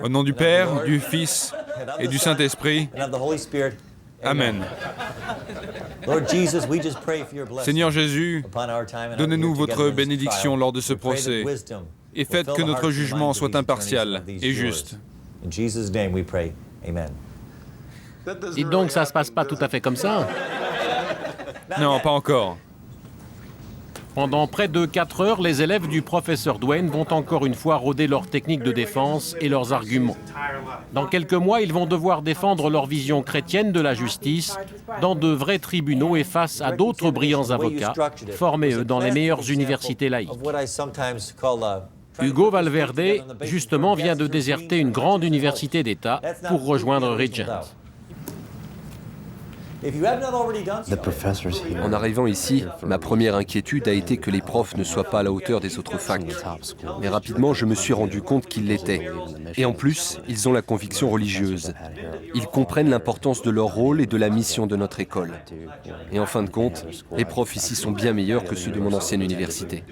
Speaker 11: Au nom du Père, du Fils et du Saint-Esprit. Amen. Seigneur Jésus, donnez-nous votre bénédiction lors de ce procès et faites que notre jugement soit impartial et juste.
Speaker 1: Et donc, ça ne se passe pas tout à fait comme ça?
Speaker 11: Non, pas encore.
Speaker 1: Pendant près de 4 heures, les élèves du professeur Duane vont encore une fois rôder leurs techniques de défense et leurs arguments. Dans quelques mois, ils vont devoir défendre leur vision chrétienne de la justice dans de vrais tribunaux et face à d'autres brillants avocats, formés eux dans les meilleures universités laïques. Hugo Valverde, justement, vient de déserter une grande université d'État pour rejoindre Regent.
Speaker 13: En arrivant ici, ma première inquiétude a été que les profs ne soient pas à la hauteur des autres facs. Mais rapidement, je me suis rendu compte qu'ils l'étaient. Et en plus, ils ont la conviction religieuse. Ils comprennent l'importance de leur rôle et de la mission de notre école. Et en fin de compte, les profs ici sont bien meilleurs que ceux de mon ancienne université.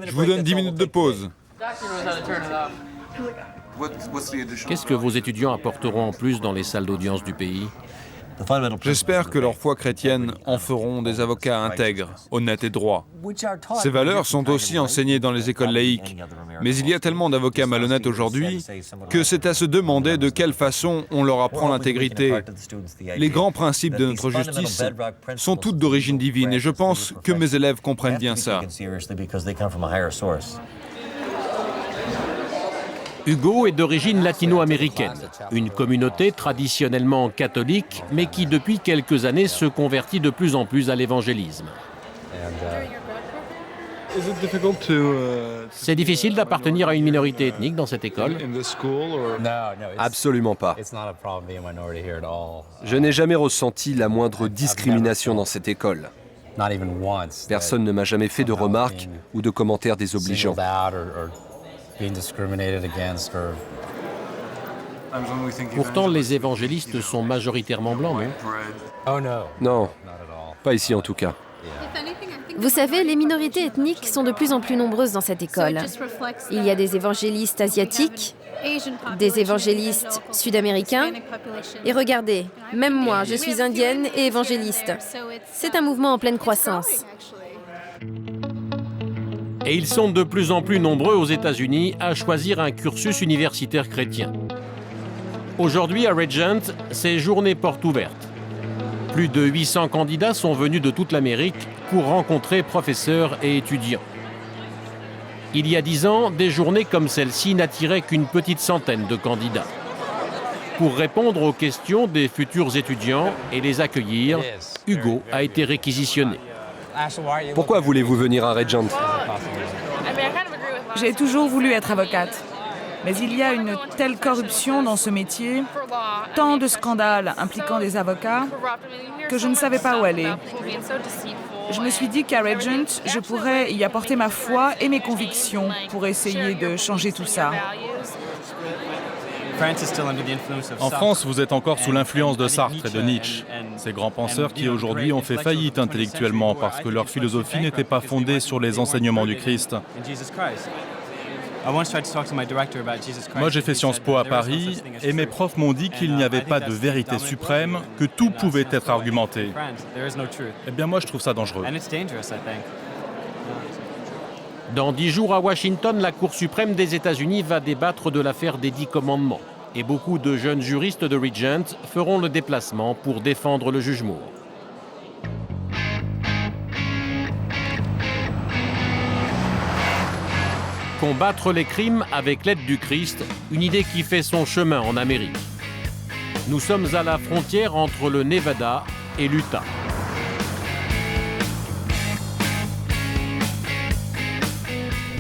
Speaker 11: Je vous donne 10 minutes de pause.
Speaker 1: Qu'est-ce que vos étudiants apporteront en plus dans les salles d'audience du pays?
Speaker 11: J'espère que leur foi chrétienne en feront des avocats intègres, honnêtes et droits. Ces valeurs sont aussi enseignées dans les écoles laïques, mais il y a tellement d'avocats malhonnêtes aujourd'hui que c'est à se demander de quelle façon on leur apprend l'intégrité. Les grands principes de notre justice sont toutes d'origine divine et je pense que mes élèves comprennent bien ça.
Speaker 1: Hugo est d'origine latino-américaine, une communauté traditionnellement catholique, mais qui depuis quelques années se convertit de plus en plus à l'évangélisme. C'est difficile d'appartenir à une minorité ethnique dans cette école?
Speaker 13: Absolument pas. Je n'ai jamais ressenti la moindre discrimination dans cette école. Personne ne m'a jamais fait de remarques ou de commentaires désobligeants.
Speaker 1: Pourtant, les évangélistes sont majoritairement blancs, non?
Speaker 13: Non, pas ici en tout cas.
Speaker 2: Vous savez, les minorités ethniques sont de plus en plus nombreuses dans cette école. Il y a des évangélistes asiatiques, des évangélistes sud-américains. Et regardez, même moi, je suis indienne et évangéliste. C'est un mouvement en pleine croissance.
Speaker 1: Et ils sont de plus en plus nombreux aux États-Unis à choisir un cursus universitaire chrétien. Aujourd'hui, à Regent, c'est journée porte ouverte. Plus de 800 candidats sont venus de toute l'Amérique pour rencontrer professeurs et étudiants. Il y a 10 ans, des journées comme celle-ci n'attiraient qu'une petite centaine de candidats. Pour répondre aux questions des futurs étudiants et les accueillir, Hugo a été réquisitionné.
Speaker 13: Pourquoi voulez-vous venir à Regent?
Speaker 3: J'ai toujours voulu être avocate. Mais il y a une telle corruption dans ce métier, tant de scandales impliquant des avocats, que je ne savais pas où aller. Je me suis dit qu'à Regent, je pourrais y apporter ma foi et mes convictions pour essayer de changer tout ça.
Speaker 11: En France, vous êtes encore sous l'influence de Sartre et de Nietzsche, ces grands penseurs qui aujourd'hui ont fait faillite intellectuellement parce que leur philosophie n'était pas fondée sur les enseignements du Christ. Moi, j'ai fait Sciences Po à Paris et mes profs m'ont dit qu'il n'y avait pas de vérité suprême, que tout pouvait être argumenté. Eh bien, moi, je trouve ça dangereux.
Speaker 1: Dans 10 jours à Washington, la Cour suprême des États-Unis va débattre de l'affaire des 10 commandements. Et beaucoup de jeunes juristes de Regent feront le déplacement pour défendre le juge Moore. Combattre les crimes avec l'aide du Christ, une idée qui fait son chemin en Amérique. Nous sommes à la frontière entre le Nevada et l'Utah.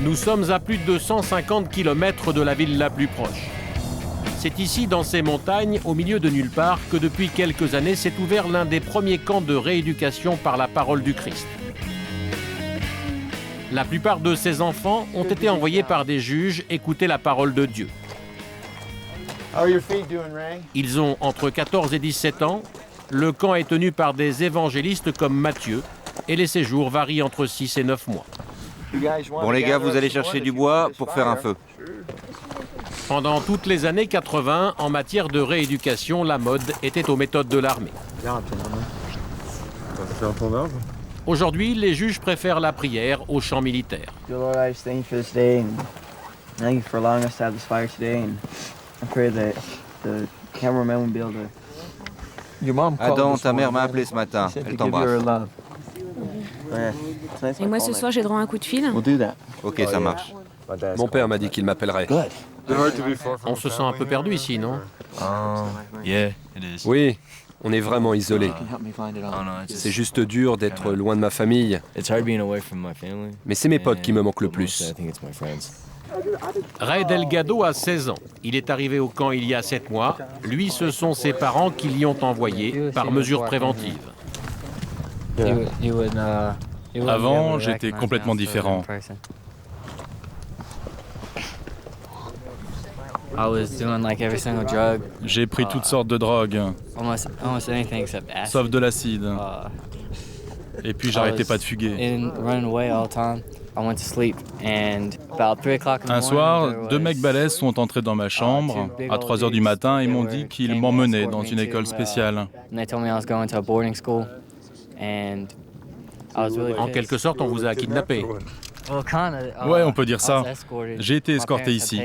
Speaker 1: Nous sommes à plus de 150 km de la ville la plus proche. C'est ici, dans ces montagnes, au milieu de nulle part, que depuis quelques années s'est ouvert l'un des premiers camps de rééducation par la parole du Christ. La plupart de ces enfants ont été envoyés par des juges écouter la parole de Dieu. Ils ont entre 14 et 17 ans. Le camp est tenu par des évangélistes comme Matthieu et les séjours varient entre 6 et 9 mois.
Speaker 9: Bon les gars, vous allez chercher du bois pour faire un feu.
Speaker 1: Pendant toutes les années 80, en matière de rééducation, la mode était aux méthodes de l'armée. Aujourd'hui, les juges préfèrent la prière au chant militaire.
Speaker 9: Adam, ta mère m'a appelé ce matin. Elle t'embrasse.
Speaker 4: Et moi, ce soir, j'ai droit à un coup de fil.
Speaker 9: Ok, ça marche.
Speaker 13: Mon père m'a dit qu'il m'appellerait.
Speaker 1: On se sent un peu perdu ici, non?
Speaker 13: Oui, on est vraiment isolé. C'est juste dur d'être loin de ma famille. Mais c'est mes potes qui me manquent le plus.
Speaker 1: Ray Delgado a 16 ans. Il est arrivé au camp il y a 7 mois. Lui, ce sont ses parents qui l'y ont envoyé par mesure préventive.
Speaker 11: Avant, j'étais complètement différent. J'ai pris toutes sortes de drogues, sauf de l'acide. Et puis j'arrêtais pas de fuguer. Un soir, 2 mecs balèzes sont entrés dans ma chambre à 3 h du matin et m'ont dit qu'ils m'emmenaient dans une école spéciale.
Speaker 1: En quelque sorte, on vous a kidnappé.
Speaker 11: Ouais, on peut dire ça. J'ai été escorté ici.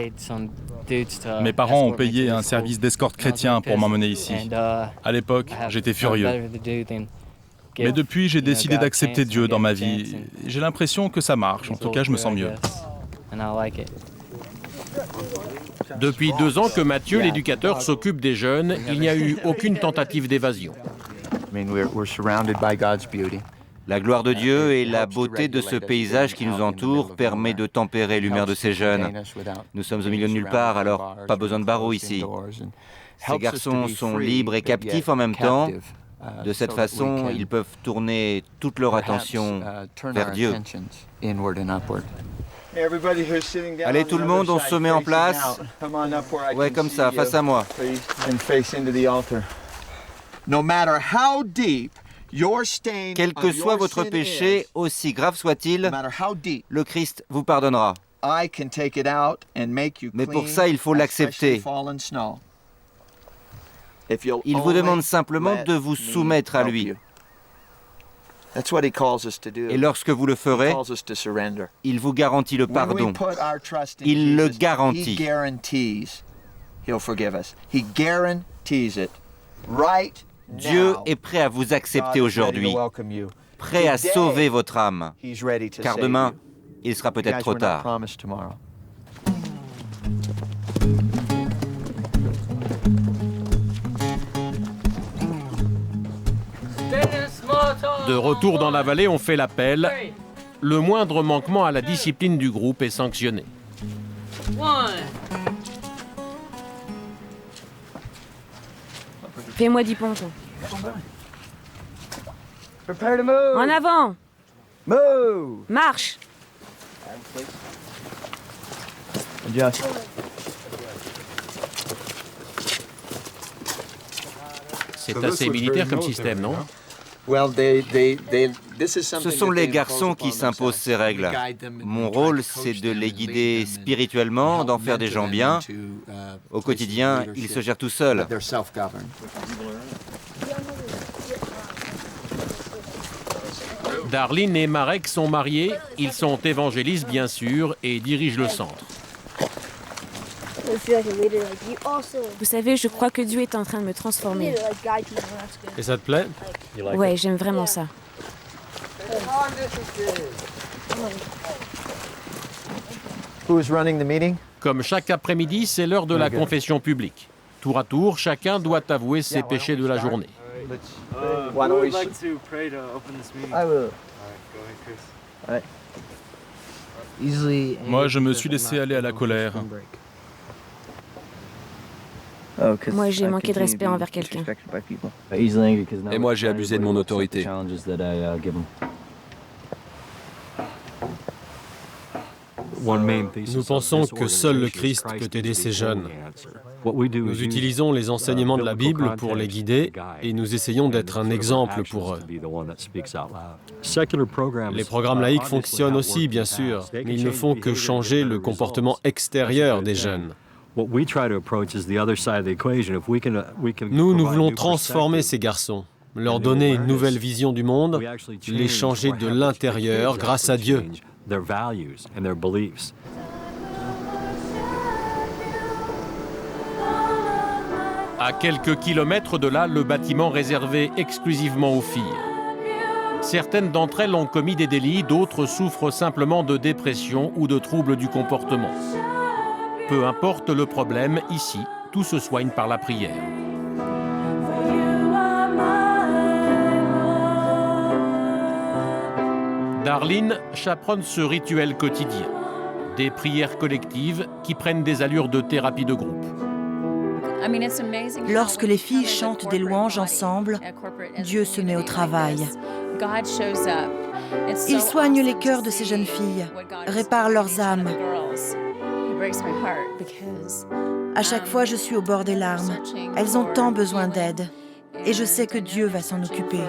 Speaker 11: Mes parents ont payé un service d'escorte chrétien pour m'emmener ici. À l'époque, j'étais furieux. Mais depuis, j'ai décidé d'accepter Dieu dans ma vie. J'ai l'impression que ça marche. En tout cas, je me sens mieux.
Speaker 1: Depuis 2 ans que Matthieu, l'éducateur, s'occupe des jeunes, il n'y a eu aucune tentative d'évasion.
Speaker 9: La gloire de Dieu et la beauté de ce paysage qui nous entoure permet de tempérer l'humeur de ces jeunes. Nous sommes au milieu de nulle part, alors pas besoin de barreaux ici. Ces garçons sont libres et captifs en même temps. De cette façon, ils peuvent tourner toute leur attention vers Dieu. Allez tout le monde, on se met en place. Ouais, comme ça, face à moi. Quel que soit votre péché, aussi grave soit-il, le Christ vous pardonnera. Mais pour ça, il faut l'accepter. Il vous demande simplement de vous soumettre à lui. Et lorsque vous le ferez, il vous garantit le pardon. Il le garantit. Dieu est prêt à vous accepter aujourd'hui, prêt à sauver votre âme, car demain, il sera peut-être trop tard.
Speaker 1: De retour dans la vallée, on fait l'appel. Le moindre manquement à la discipline du groupe est sanctionné.
Speaker 4: Fais-moi 10 pompons. En avant! Marche!
Speaker 1: C'est assez militaire comme système, non?
Speaker 9: Ce sont les garçons qui s'imposent ces règles. Mon rôle, c'est de les guider spirituellement, d'en faire des gens bien. Au quotidien, ils se gèrent tout seuls.
Speaker 1: Darlene et Marek sont mariés, ils sont évangélistes bien sûr et dirigent le centre.
Speaker 4: Vous savez, je crois que Dieu est en train de me transformer.
Speaker 10: Et ça te plaît?
Speaker 4: Ouais, j'aime vraiment ça.
Speaker 1: Comme chaque après-midi, c'est l'heure de la confession publique. Tour à tour, chacun doit avouer ses péchés de la journée.
Speaker 11: Moi, je me suis laissé aller à la colère.
Speaker 4: Moi, j'ai manqué de respect envers quelqu'un.
Speaker 13: Et moi, j'ai abusé de mon autorité.
Speaker 10: Nous pensons que seul le Christ peut aider ces jeunes. Nous utilisons les enseignements de la Bible pour les guider et nous essayons d'être un exemple pour eux. Les programmes laïques fonctionnent aussi, bien sûr, mais ils ne font que changer le comportement extérieur des jeunes. Nous voulons transformer ces garçons, leur donner une nouvelle vision du monde, les changer de l'intérieur grâce à Dieu.
Speaker 1: À quelques kilomètres de là, le bâtiment réservé exclusivement aux filles. Certaines d'entre elles ont commis des délits, d'autres souffrent simplement de dépression ou de troubles du comportement. Peu importe le problème, ici, tout se soigne par la prière. Darlene chaperonne ce rituel quotidien. Des prières collectives qui prennent des allures de thérapie de groupe.
Speaker 6: Lorsque les filles chantent des louanges ensemble, Dieu se met au travail. Il soigne les cœurs de ces jeunes filles, répare leurs âmes. À chaque fois, je suis au bord des larmes. Elles ont tant besoin d'aide. Et je sais que Dieu va s'en occuper.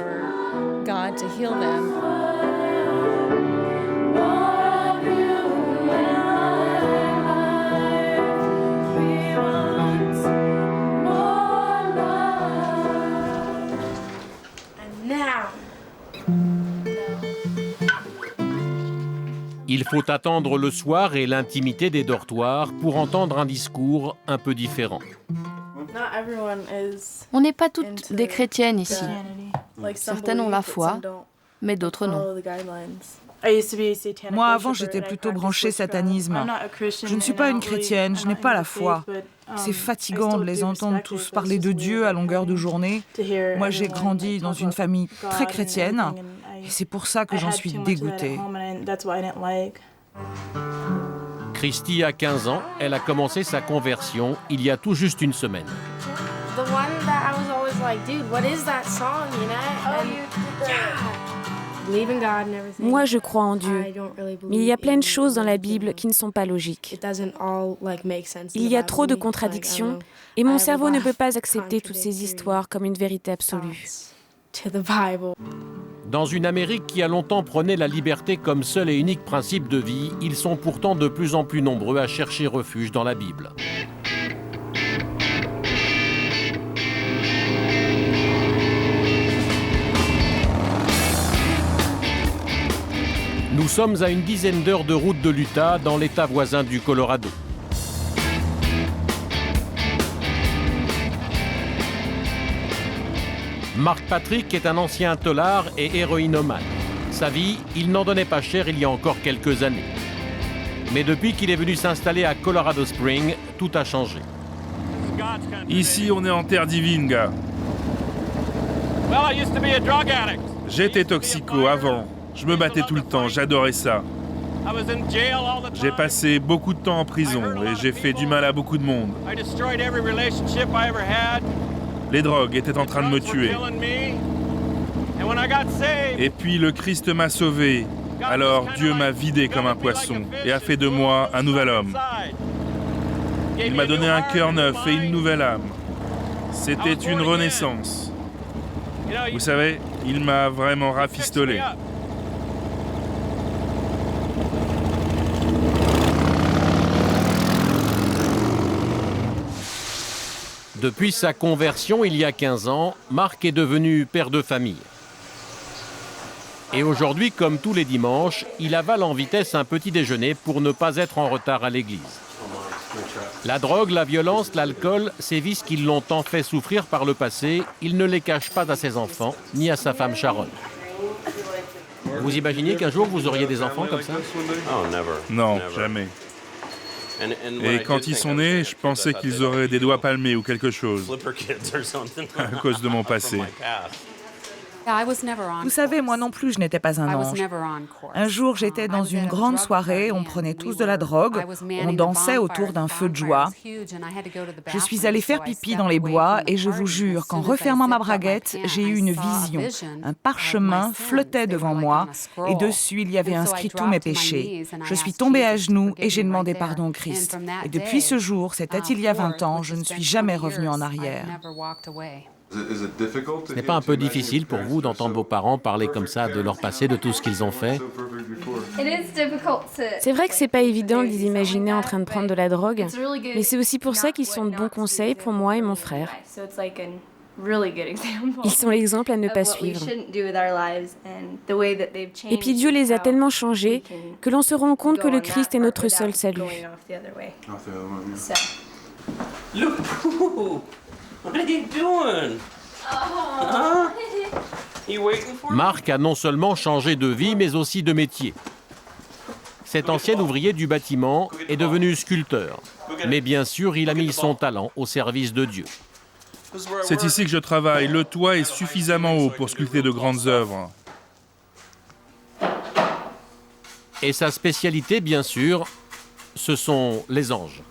Speaker 1: Il faut attendre le soir et l'intimité des dortoirs pour entendre un discours un peu différent.
Speaker 2: On n'est pas toutes des chrétiennes ici. Certaines ont la foi, mais d'autres non.
Speaker 3: Moi, avant, j'étais plutôt branchée satanisme. Je ne suis pas une chrétienne, je n'ai pas la foi. C'est fatigant de les entendre tous parler de Dieu à longueur de journée. Moi, j'ai grandi dans une famille très chrétienne et c'est pour ça que j'en suis dégoûtée.
Speaker 1: Christy a 15 ans, elle a commencé sa conversion il y a tout juste une semaine.
Speaker 4: Moi, je crois en Dieu, mais il y a plein de choses dans la Bible qui ne sont pas logiques. Il y a trop de contradictions et mon cerveau ne peut pas accepter toutes ces histoires comme une vérité absolue.
Speaker 1: Dans une Amérique qui a longtemps prôné la liberté comme seul et unique principe de vie, ils sont pourtant de plus en plus nombreux à chercher refuge dans la Bible. Nous sommes à une dizaine d'heures de route de l'Utah, dans l'État voisin du Colorado. Mark Patrick est un ancien tôlard et héroïnomane. Sa vie, il n'en donnait pas cher il y a encore quelques années. Mais depuis qu'il est venu s'installer à Colorado Springs, tout a changé.
Speaker 14: Ici, on est en terre divine, gars. J'étais toxico avant. Je me battais tout le temps, j'adorais ça. J'ai passé beaucoup de temps en prison et j'ai fait du mal à beaucoup de monde. Les drogues étaient en train de me tuer. Et puis le Christ m'a sauvé. Alors Dieu m'a vidé comme un poisson et a fait de moi un nouvel homme. Il m'a donné un cœur neuf et une nouvelle âme. C'était une renaissance. Vous savez, il m'a vraiment rafistolé.
Speaker 1: Depuis sa conversion il y a 15 ans, Marc est devenu père de famille. Et aujourd'hui, comme tous les dimanches, il avale en vitesse un petit déjeuner pour ne pas être en retard à l'église. La drogue, la violence, l'alcool, ces vices qui l'ont tant fait souffrir par le passé, il ne les cache pas à ses enfants, ni à sa femme Sharon. Vous imaginez qu'un jour vous auriez des enfants comme ça?
Speaker 14: Non, jamais. Et quand ils sont nés, je pensais qu'ils auraient des doigts palmés ou quelque chose, à cause de mon passé.
Speaker 3: Vous savez, moi non plus, je n'étais pas un ange. Un jour, j'étais dans une grande soirée, on prenait tous de la drogue, on dansait autour d'un feu de joie. Je suis allée faire pipi dans les bois et je vous jure qu'en refermant ma braguette, j'ai eu une vision. Un parchemin flottait devant moi et dessus, il y avait inscrit tous mes péchés. Je suis tombée à genoux et j'ai demandé pardon au Christ. Et depuis ce jour, c'était il y a 20 ans, je ne suis jamais revenue en arrière.
Speaker 1: Ce n'est pas un peu difficile pour vous d'entendre vos parents parler comme ça de leur passé, de tout ce qu'ils ont fait?
Speaker 4: C'est vrai que c'est pas évident de les imaginer en train de prendre de la drogue, mais c'est aussi pour ça qu'ils sont de bons conseils pour moi et mon frère. Ils sont l'exemple à ne pas suivre. Et puis Dieu les a tellement changés que l'on se rend compte que le Christ est notre seul salut.
Speaker 1: Marc a non seulement changé de vie, mais aussi de métier. Cet ancien ouvrier du bâtiment est devenu sculpteur. Mais bien sûr, il a mis son talent au service de Dieu.
Speaker 14: C'est ici que je travaille. Le toit est suffisamment haut pour sculpter de grandes œuvres.
Speaker 1: Et sa spécialité, bien sûr, ce sont les anges.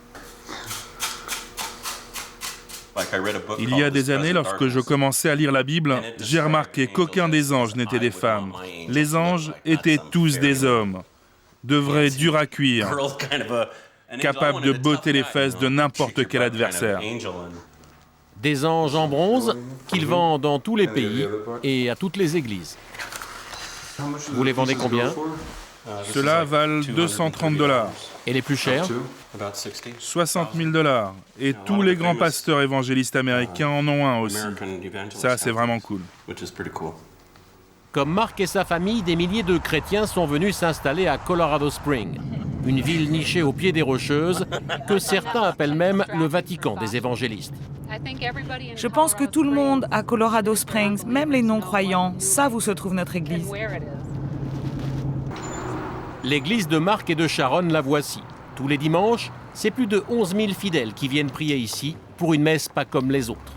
Speaker 14: Il y a des années, lorsque je commençais à lire la Bible, j'ai remarqué qu'aucun des anges n'était des femmes. Les anges étaient tous des hommes, de vrais durs à cuire, capables de botter les fesses de n'importe quel adversaire.
Speaker 1: Des anges en bronze qu'ils vendent dans tous les pays et à toutes les églises. Vous les vendez combien?
Speaker 14: Ceux-là valent $230.
Speaker 1: Et les plus chers?
Speaker 14: $60 000. Et tous les grands pasteurs évangélistes américains en ont un aussi. Ça, c'est vraiment cool.
Speaker 1: Comme Marc et sa famille, des milliers de chrétiens sont venus s'installer à Colorado Springs, une ville nichée au pied des Rocheuses, que certains appellent même le Vatican des évangélistes.
Speaker 3: Je pense que tout le monde à Colorado Springs, même les non-croyants, savent où se trouve notre église.
Speaker 1: L'église de Marc et de Sharon, la voici. Tous les dimanches, c'est plus de 11 000 fidèles qui viennent prier ici pour une messe pas comme les autres.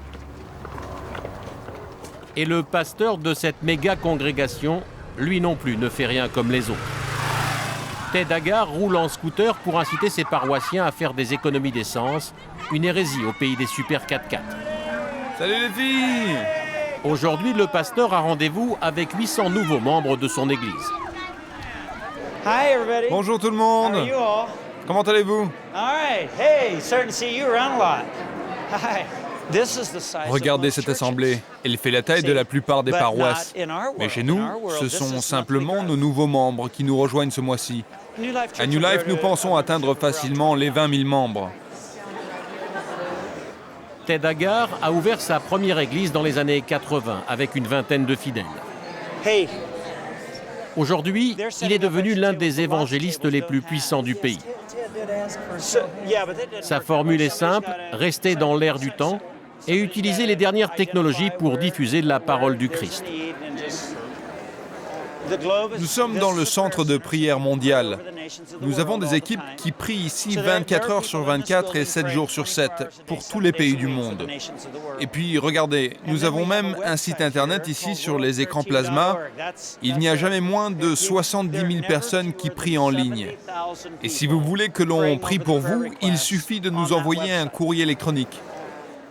Speaker 1: Et le pasteur de cette méga congrégation, lui non plus, ne fait rien comme les autres. Ted Haggard roule en scooter pour inciter ses paroissiens à faire des économies d'essence, une hérésie au pays des super 4x4.
Speaker 15: Salut les filles!
Speaker 1: Aujourd'hui, le pasteur a rendez-vous avec 800 nouveaux membres de son église.
Speaker 15: Bonjour tout le monde. Comment allez-vous? Regardez cette assemblée. Elle fait la taille de la plupart des paroisses. Mais chez nous, ce sont simplement nos nouveaux membres qui nous rejoignent ce mois-ci. À New Life, nous pensons atteindre facilement les 20 000 membres.
Speaker 1: Ted Haggard a ouvert sa première église dans les années 80 avec une vingtaine de fidèles. Aujourd'hui, il est devenu l'un des évangélistes les plus puissants du pays. Sa formule est simple, rester dans l'air du temps et utiliser les dernières technologies pour diffuser la parole du Christ.
Speaker 15: Nous sommes dans le centre de prière mondial. Nous avons des équipes qui prient ici 24 heures sur 24 et 7 jours sur 7 pour tous les pays du monde. Et puis, regardez, nous avons même un site internet ici sur les écrans plasma. Il n'y a jamais moins de 70 000 personnes qui prient en ligne. Et si vous voulez que l'on prie pour vous, il suffit de nous envoyer un courrier électronique.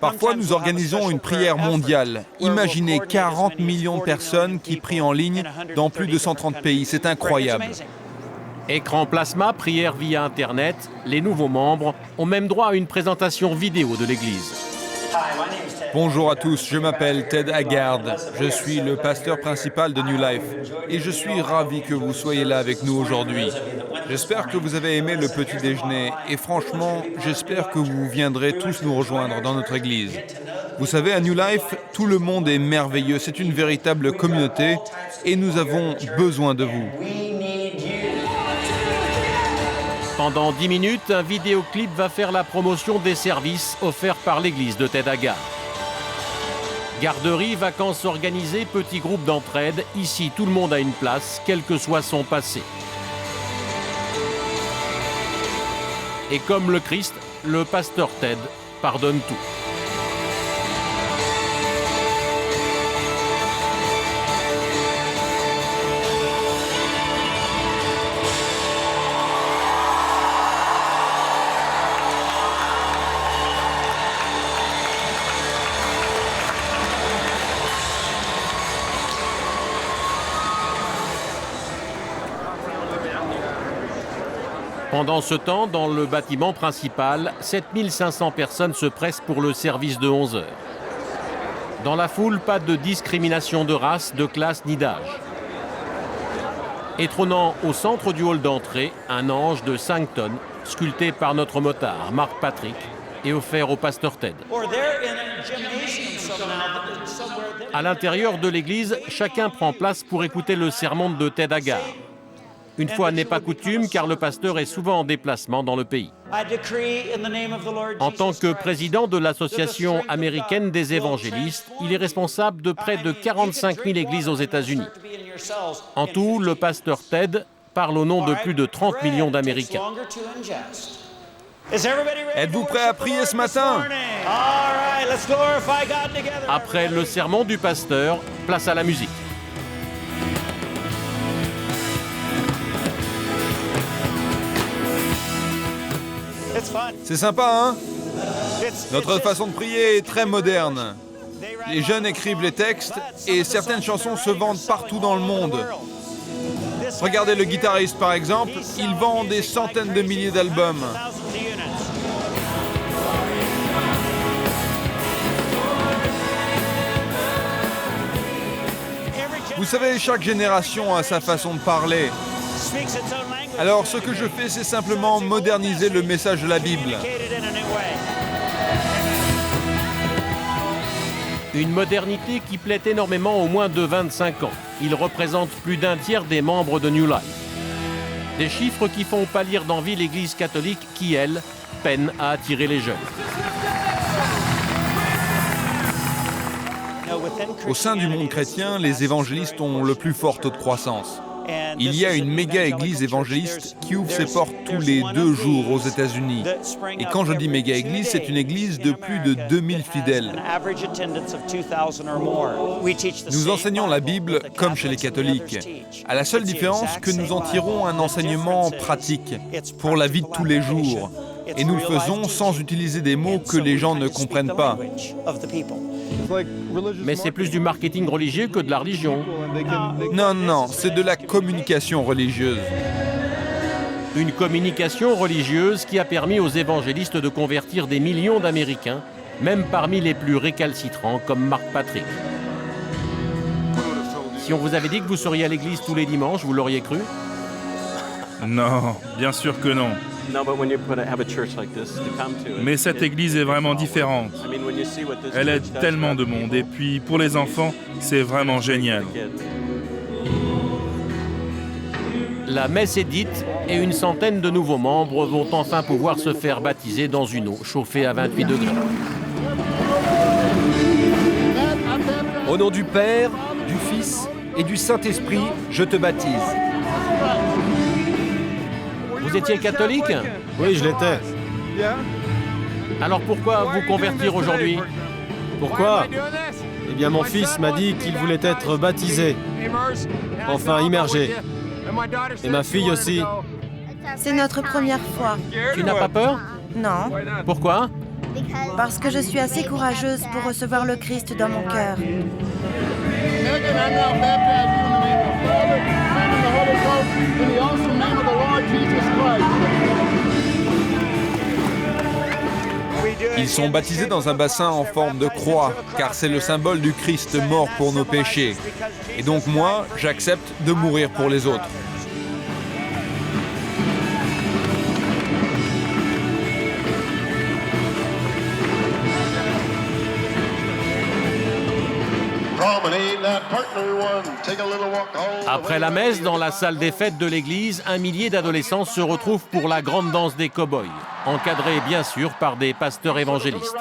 Speaker 15: Parfois, nous organisons une prière mondiale. Imaginez 40 millions de personnes qui prient en ligne dans plus de 130 pays. C'est incroyable.
Speaker 1: Écran plasma, prière via Internet, les nouveaux membres ont même droit à une présentation vidéo de l'Église.
Speaker 15: Bonjour à tous, je m'appelle Ted Haggard. Je suis le pasteur principal de New Life et je suis ravi que vous soyez là avec nous aujourd'hui. J'espère que vous avez aimé le petit déjeuner et franchement, j'espère que vous viendrez tous nous rejoindre dans notre église. Vous savez, à New Life, tout le monde est merveilleux, c'est une véritable communauté et nous avons besoin de vous.
Speaker 1: Pendant 10 minutes, un vidéoclip va faire la promotion des services offerts par l'église de Ted Haggard. Garderie, vacances organisées, petits groupes d'entraide, ici tout le monde a une place, quel que soit son passé. Et comme le Christ, le pasteur Ted pardonne tout. Pendant ce temps, dans le bâtiment principal, 7500 personnes se pressent pour le service de 11 heures. Dans la foule, pas de discrimination de race, de classe ni d'âge. Et trônant au centre du hall d'entrée, un ange de 5 tonnes, sculpté par notre motard, Mark Patrick, et offert au pasteur Ted. À l'intérieur de l'église, chacun prend place pour écouter le sermon de Ted Haggard. Une fois n'est pas coutume, car le pasteur est souvent en déplacement dans le pays. En tant que président de l'Association américaine des évangélistes, il est responsable de près de 45 000 églises aux États-Unis. En tout, le pasteur Ted parle au nom de plus de 30 millions d'Américains.
Speaker 15: Êtes-vous prêts à prier ce matin?
Speaker 1: Après le sermon du pasteur, place à la musique.
Speaker 15: C'est sympa, hein? Notre façon de prier est très moderne. Les jeunes écrivent les textes et certaines chansons se vendent partout dans le monde. Regardez le guitariste par exemple, il vend des centaines de milliers d'albums. Vous savez, chaque génération a sa façon de parler. Alors, ce que je fais, c'est simplement moderniser le message de la Bible.
Speaker 1: Une modernité qui plaît énormément aux moins de 25 ans. Il représente plus d'un tiers des membres de New Life. Des chiffres qui font pâlir d'envie l'Église catholique qui, elle, peine à attirer les jeunes.
Speaker 15: Au sein du monde chrétien, les évangélistes ont le plus fort taux de croissance. Il y a une méga église évangéliste qui ouvre ses portes tous les 2 jours aux États-Unis. Et quand je dis méga église, c'est une église de plus de 2000 fidèles. Nous enseignons la Bible comme chez les catholiques, à la seule différence que nous en tirons un enseignement pratique pour la vie de tous les jours. Et nous le faisons sans utiliser des mots que les gens ne comprennent pas.
Speaker 1: Mais c'est plus du marketing religieux que de la religion.
Speaker 15: Non, non, c'est de la communication religieuse.
Speaker 1: Une communication religieuse qui a permis aux évangélistes de convertir des millions d'Américains, même parmi les plus récalcitrants comme Mark Patrick. Si on vous avait dit que vous seriez à l'église tous les dimanches, vous l'auriez cru?
Speaker 14: Non, bien sûr que non. Mais cette église est vraiment différente. Elle aide tellement de monde. Et puis, pour les enfants, c'est vraiment génial.
Speaker 1: La messe est dite et une centaine de nouveaux membres vont enfin pouvoir se faire baptiser dans une eau chauffée à 28 degrés.
Speaker 13: Au nom du Père, du Fils et du Saint-Esprit, je te baptise.
Speaker 1: Vous étiez catholique?
Speaker 10: Oui, je l'étais.
Speaker 1: Alors pourquoi vous convertir aujourd'hui?
Speaker 10: Pourquoi? Eh bien, mon fils m'a dit qu'il voulait être baptisé. Enfin, immergé. Et ma fille aussi.
Speaker 6: C'est notre première fois.
Speaker 1: Tu n'as pas peur?
Speaker 6: Non.
Speaker 1: Pourquoi?
Speaker 6: Parce que je suis assez courageuse pour recevoir le Christ dans mon cœur.
Speaker 15: Ils sont baptisés dans un bassin en forme de croix, car c'est le symbole du Christ mort pour nos péchés. Et donc moi, j'accepte de mourir pour les autres.
Speaker 1: Après la messe, dans la salle des fêtes de l'église, un millier d'adolescents se retrouvent pour la grande danse des cow-boys, encadrés bien sûr par des pasteurs évangélistes.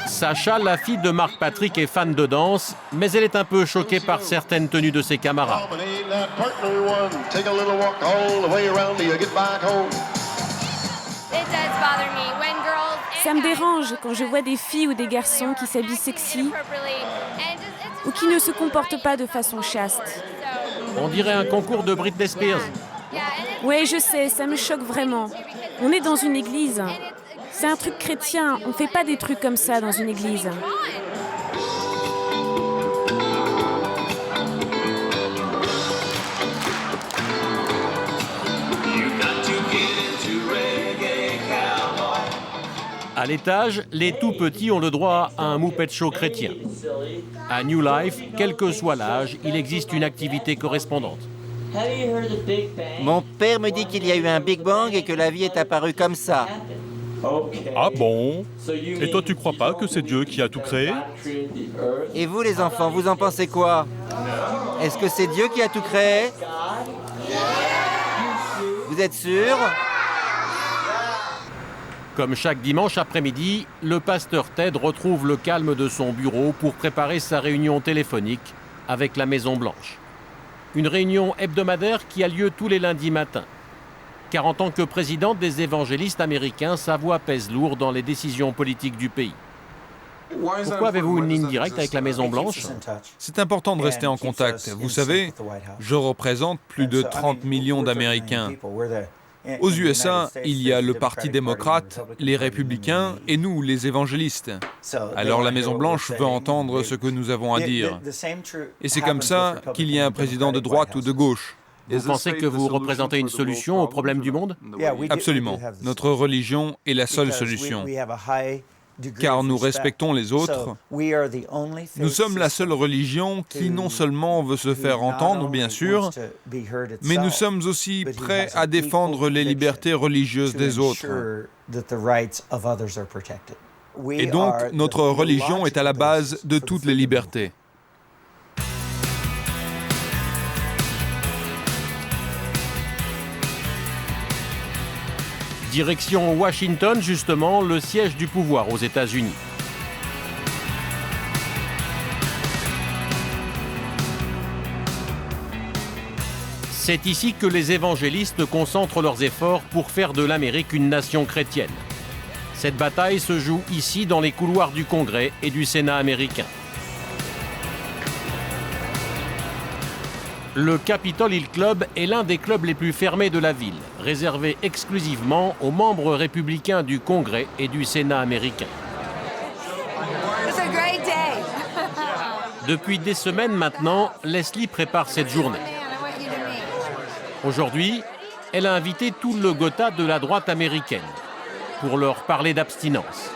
Speaker 1: Sacha, la fille de Mark Patrick, est fan de danse, mais elle est un peu choquée par certaines tenues de ses camarades.
Speaker 4: Ça me dérange quand je vois des filles ou des garçons qui s'habillent sexy ou qui ne se comportent pas de façon chaste.
Speaker 1: On dirait un concours de Britney Spears.
Speaker 4: Ouais, je sais, ça me choque vraiment. On est dans une église. C'est un truc chrétien, on fait pas des trucs comme ça dans une église.
Speaker 1: À l'étage, les tout-petits ont le droit à un Muppet Show chrétien. À New Life, quel que soit l'âge, il existe une activité correspondante.
Speaker 9: Mon père me dit qu'il y a eu un Big Bang et que la vie est apparue comme ça.
Speaker 11: Ah bon? Et toi, tu crois pas que c'est Dieu qui a tout créé?
Speaker 9: Et vous, les enfants, vous en pensez quoi? Est-ce que c'est Dieu qui a tout créé? Vous êtes sûrs?
Speaker 1: Comme chaque dimanche après-midi, le pasteur Ted retrouve le calme de son bureau pour préparer sa réunion téléphonique avec la Maison-Blanche. Une réunion hebdomadaire qui a lieu tous les lundis matins. Car en tant que président des évangélistes américains, sa voix pèse lourd dans les décisions politiques du pays. Pourquoi avez-vous une ligne directe avec la Maison-Blanche?
Speaker 15: C'est important de rester en contact. Vous savez, je représente plus de 30 millions d'Américains. Aux USA, il y a le Parti démocrate, les républicains et nous, les évangélistes. Alors la Maison-Blanche veut entendre ce que nous avons à dire. Et c'est comme ça qu'il y a un président de droite ou de gauche.
Speaker 1: Vous pensez que vous représentez une solution aux problèmes du monde?
Speaker 15: Absolument. Notre religion est la seule solution. Car nous respectons les autres. Nous sommes la seule religion qui non seulement veut se faire entendre, bien sûr, mais nous sommes aussi prêts à défendre les libertés religieuses des autres. Et donc, notre religion est à la base de toutes les libertés.
Speaker 1: Direction Washington, justement, le siège du pouvoir aux États-Unis. C'est ici que les évangélistes concentrent leurs efforts pour faire de l'Amérique une nation chrétienne. Cette bataille se joue ici dans les couloirs du Congrès et du Sénat américain. Le Capitol Hill Club est l'un des clubs les plus fermés de la ville, réservé exclusivement aux membres républicains du Congrès et du Sénat américain. Depuis des semaines maintenant, Leslie prépare cette journée. Aujourd'hui, elle a invité tout le Gotha de la droite américaine pour leur parler d'abstinence.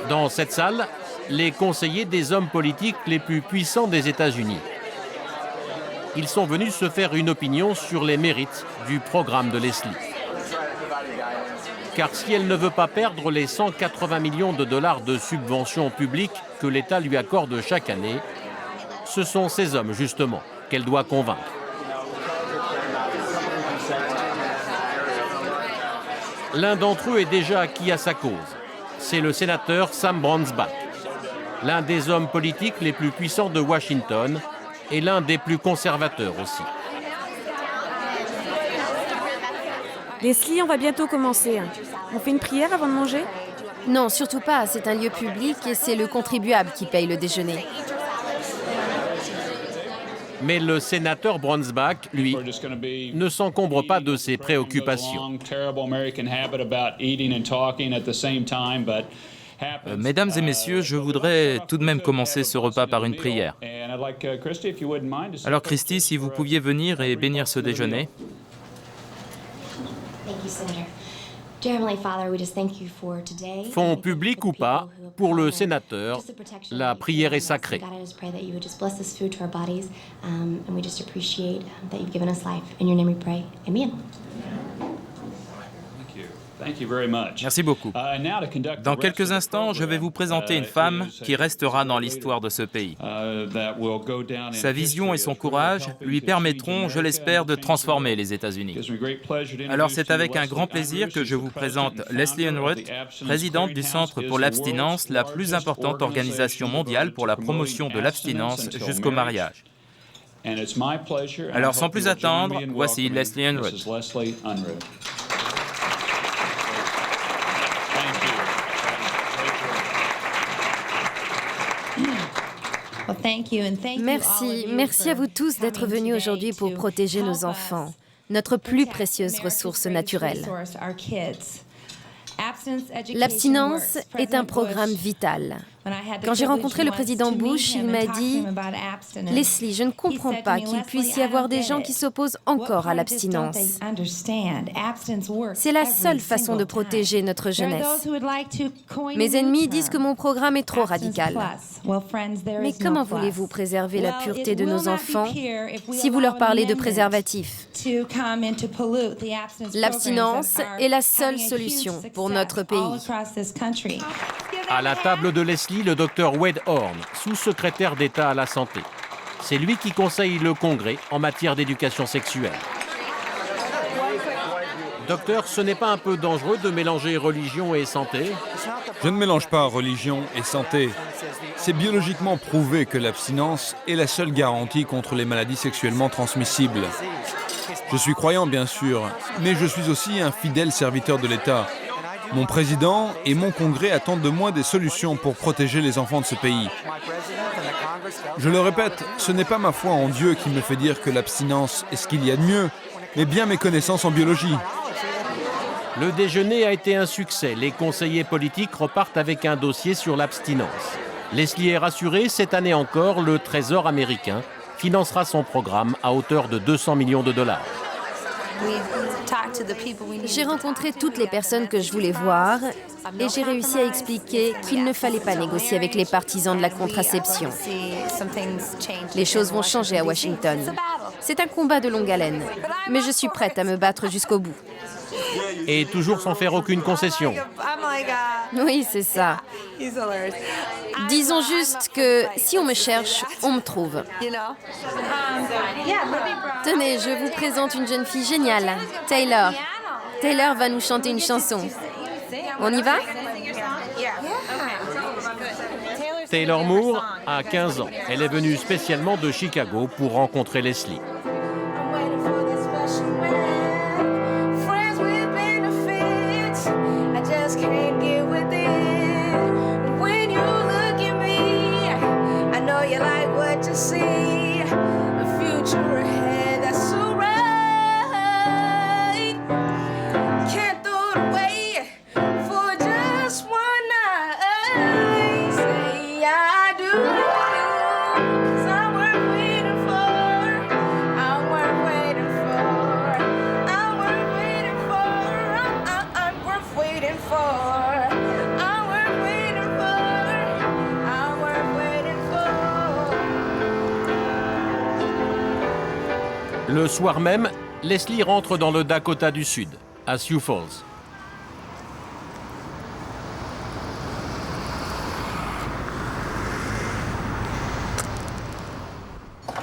Speaker 1: Dans cette salle, les conseillers des hommes politiques les plus puissants des États-Unis. Ils sont venus se faire une opinion sur les mérites du programme de Leslie. Car si elle ne veut pas perdre les 180 millions de dollars de subventions publiques que l'État lui accorde chaque année, ce sont ces hommes, justement, qu'elle doit convaincre. L'un d'entre eux est déjà acquis à sa cause. C'est le sénateur Sam Brownback, l'un des hommes politiques les plus puissants de Washington et l'un des plus conservateurs aussi.
Speaker 4: Leslie, on va bientôt commencer. On fait une prière avant de manger?
Speaker 2: Non, surtout pas. C'est un lieu public et c'est le contribuable qui paye le déjeuner.
Speaker 1: Mais le sénateur Bronsbach, lui, ne s'encombre pas de ses préoccupations.
Speaker 12: Mesdames et messieurs, je voudrais tout de même commencer ce repas par une prière. Alors Christy, si vous pouviez venir et bénir ce déjeuner.
Speaker 1: Fonds publics ou pas, pour le sénateur, la prière est sacrée.
Speaker 12: Merci beaucoup. Dans quelques instants, je vais vous présenter une femme qui restera dans l'histoire de ce pays. Sa vision et son courage lui permettront, je l'espère, de transformer les États-Unis. Alors c'est avec un grand plaisir que je vous présente Leslie Unruh, présidente du Centre pour l'abstinence, la plus importante organisation mondiale pour la promotion de l'abstinence jusqu'au mariage. Alors sans plus attendre, voici Leslie Unruh.
Speaker 2: Merci à vous tous d'être venus aujourd'hui pour protéger nos enfants, notre plus précieuse ressource naturelle. L'abstinence est un programme vital. Quand j'ai rencontré le président Bush, il m'a dit « Leslie, je ne comprends pas qu'il puisse y avoir des gens qui s'opposent encore à l'abstinence. C'est la seule façon de protéger notre jeunesse. Mes ennemis disent que mon programme est trop radical. Mais comment voulez-vous préserver la pureté de nos enfants si vous leur parlez de préservatifs? L'abstinence est la seule solution pour notre pays. »
Speaker 1: À la table de Leslie, le docteur Wade Horn, sous-secrétaire d'État à la Santé. C'est lui qui conseille le Congrès en matière d'éducation sexuelle. Docteur, ce n'est pas un peu dangereux de mélanger religion et santé?
Speaker 15: Je ne mélange pas religion et santé. C'est biologiquement prouvé que l'abstinence est la seule garantie contre les maladies sexuellement transmissibles. Je suis croyant, bien sûr, mais je suis aussi un fidèle serviteur de l'État. Mon président et mon Congrès attendent de moi des solutions pour protéger les enfants de ce pays. Je le répète, ce n'est pas ma foi en Dieu qui me fait dire que l'abstinence est ce qu'il y a de mieux, mais bien mes connaissances en biologie.
Speaker 1: Le déjeuner a été un succès. Les conseillers politiques repartent avec un dossier sur l'abstinence. Leslie est rassurée, cette année encore, le Trésor américain financera son programme à hauteur de 200 millions de dollars.
Speaker 2: J'ai rencontré toutes les personnes que je voulais voir et j'ai réussi à expliquer qu'il ne fallait pas négocier avec les partisans de la contraception. Les choses vont changer à Washington. C'est un combat de longue haleine, mais je suis prête à me battre jusqu'au bout.
Speaker 1: Et toujours sans faire aucune concession.
Speaker 2: Oui, c'est ça. Disons juste que si on me cherche, on me trouve. Tenez, je vous présente une jeune fille géniale, Taylor. Taylor va nous chanter une chanson. On y va?
Speaker 1: Taylor Moore a 15 ans. Elle est venue spécialement de Chicago pour rencontrer Leslie. Le soir même, Leslie rentre dans le Dakota du Sud, à Sioux Falls.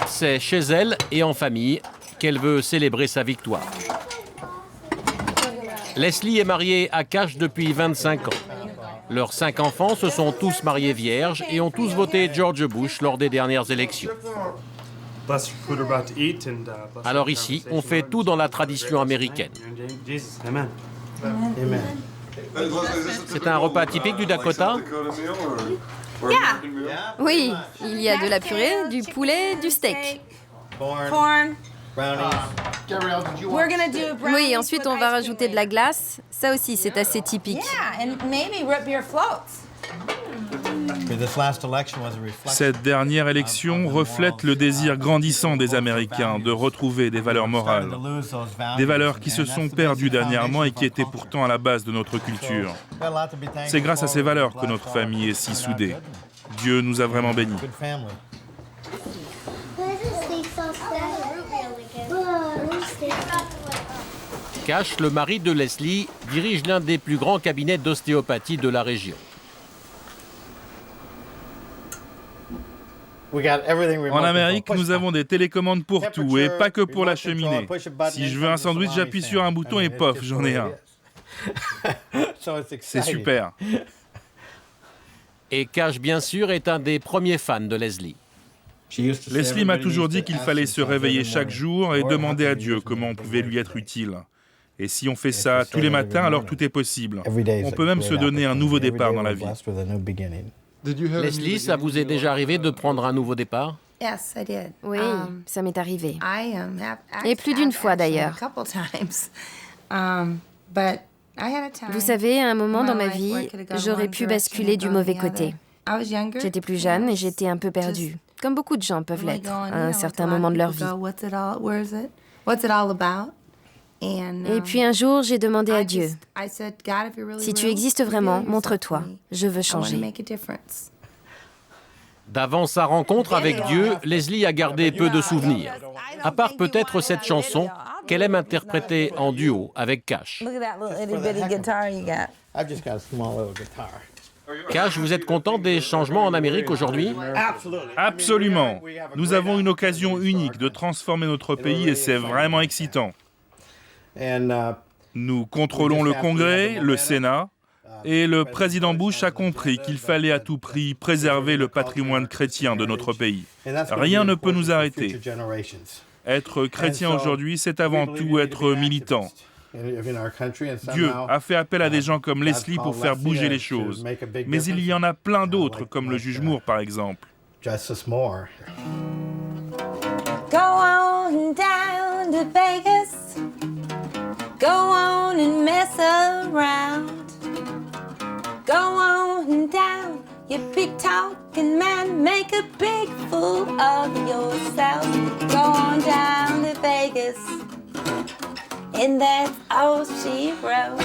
Speaker 1: C'est chez elle et en famille qu'elle veut célébrer sa victoire. Leslie est mariée à Cash depuis 25 ans. Leurs 5 enfants se sont tous mariés vierges et ont tous voté George Bush lors des dernières élections. Alors ici, on fait tout dans la tradition américaine. C'est un repas typique du Dakota?
Speaker 2: Oui, il y a de la purée, du poulet, du steak. Oui, ensuite on va rajouter de la glace. Ça aussi, c'est assez typique.
Speaker 14: Cette dernière élection reflète le désir grandissant des Américains de retrouver des valeurs morales, des valeurs qui se sont perdues dernièrement et qui étaient pourtant à la base de notre culture. C'est grâce à ces valeurs que notre famille est si soudée. Dieu nous a vraiment bénis.
Speaker 1: Cash, le mari de Leslie, dirige l'un des plus grands cabinets d'ostéopathie de la région.
Speaker 14: En Amérique, nous avons des télécommandes pour tout et pas que pour la cheminée. Si je veux un sandwich, j'appuie sur un bouton et pof, j'en ai un. C'est super.
Speaker 1: Et Cash, bien sûr, est un des premiers fans de Leslie.
Speaker 14: Leslie m'a toujours dit qu'il fallait se réveiller chaque jour et demander à Dieu comment on pouvait lui être utile. Et si on fait ça tous les matins, alors tout est possible. On peut même se donner un nouveau départ dans la vie.
Speaker 1: Leslie, ça vous est déjà arrivé de prendre un nouveau départ?
Speaker 2: Oui, ça m'est arrivé. Et plus d'une fois d'ailleurs. Vous savez, à un moment dans ma vie, j'aurais pu basculer du mauvais côté. J'étais plus jeune et j'étais un peu perdue, comme beaucoup de gens peuvent l'être à un certain moment de leur vie. Et puis un jour, j'ai demandé à Dieu, si tu existes vraiment, montre-toi, je veux changer.
Speaker 1: D'avant sa rencontre avec Dieu, Leslie a gardé peu de souvenirs, à part peut-être cette chanson qu'elle aime interpréter en duo avec Cash. Cash, vous êtes content des changements en Amérique aujourd'hui?
Speaker 14: Absolument. Nous avons une occasion unique de transformer notre pays et c'est vraiment excitant. Nous contrôlons le Congrès, le Sénat, et le président Bush a compris qu'il fallait à tout prix préserver le patrimoine chrétien de notre pays. Rien ne peut nous arrêter. Être chrétien aujourd'hui, c'est avant tout être militant. Dieu a fait appel à des gens comme Leslie pour faire bouger les choses. Mais il y en a plein d'autres, comme le juge Moore, par exemple.
Speaker 16: Go on down to Vegas. Go on and mess around. Go on down, you big talking man, make a big fool of yourself. Go on down to Vegas, and that's all she wrote.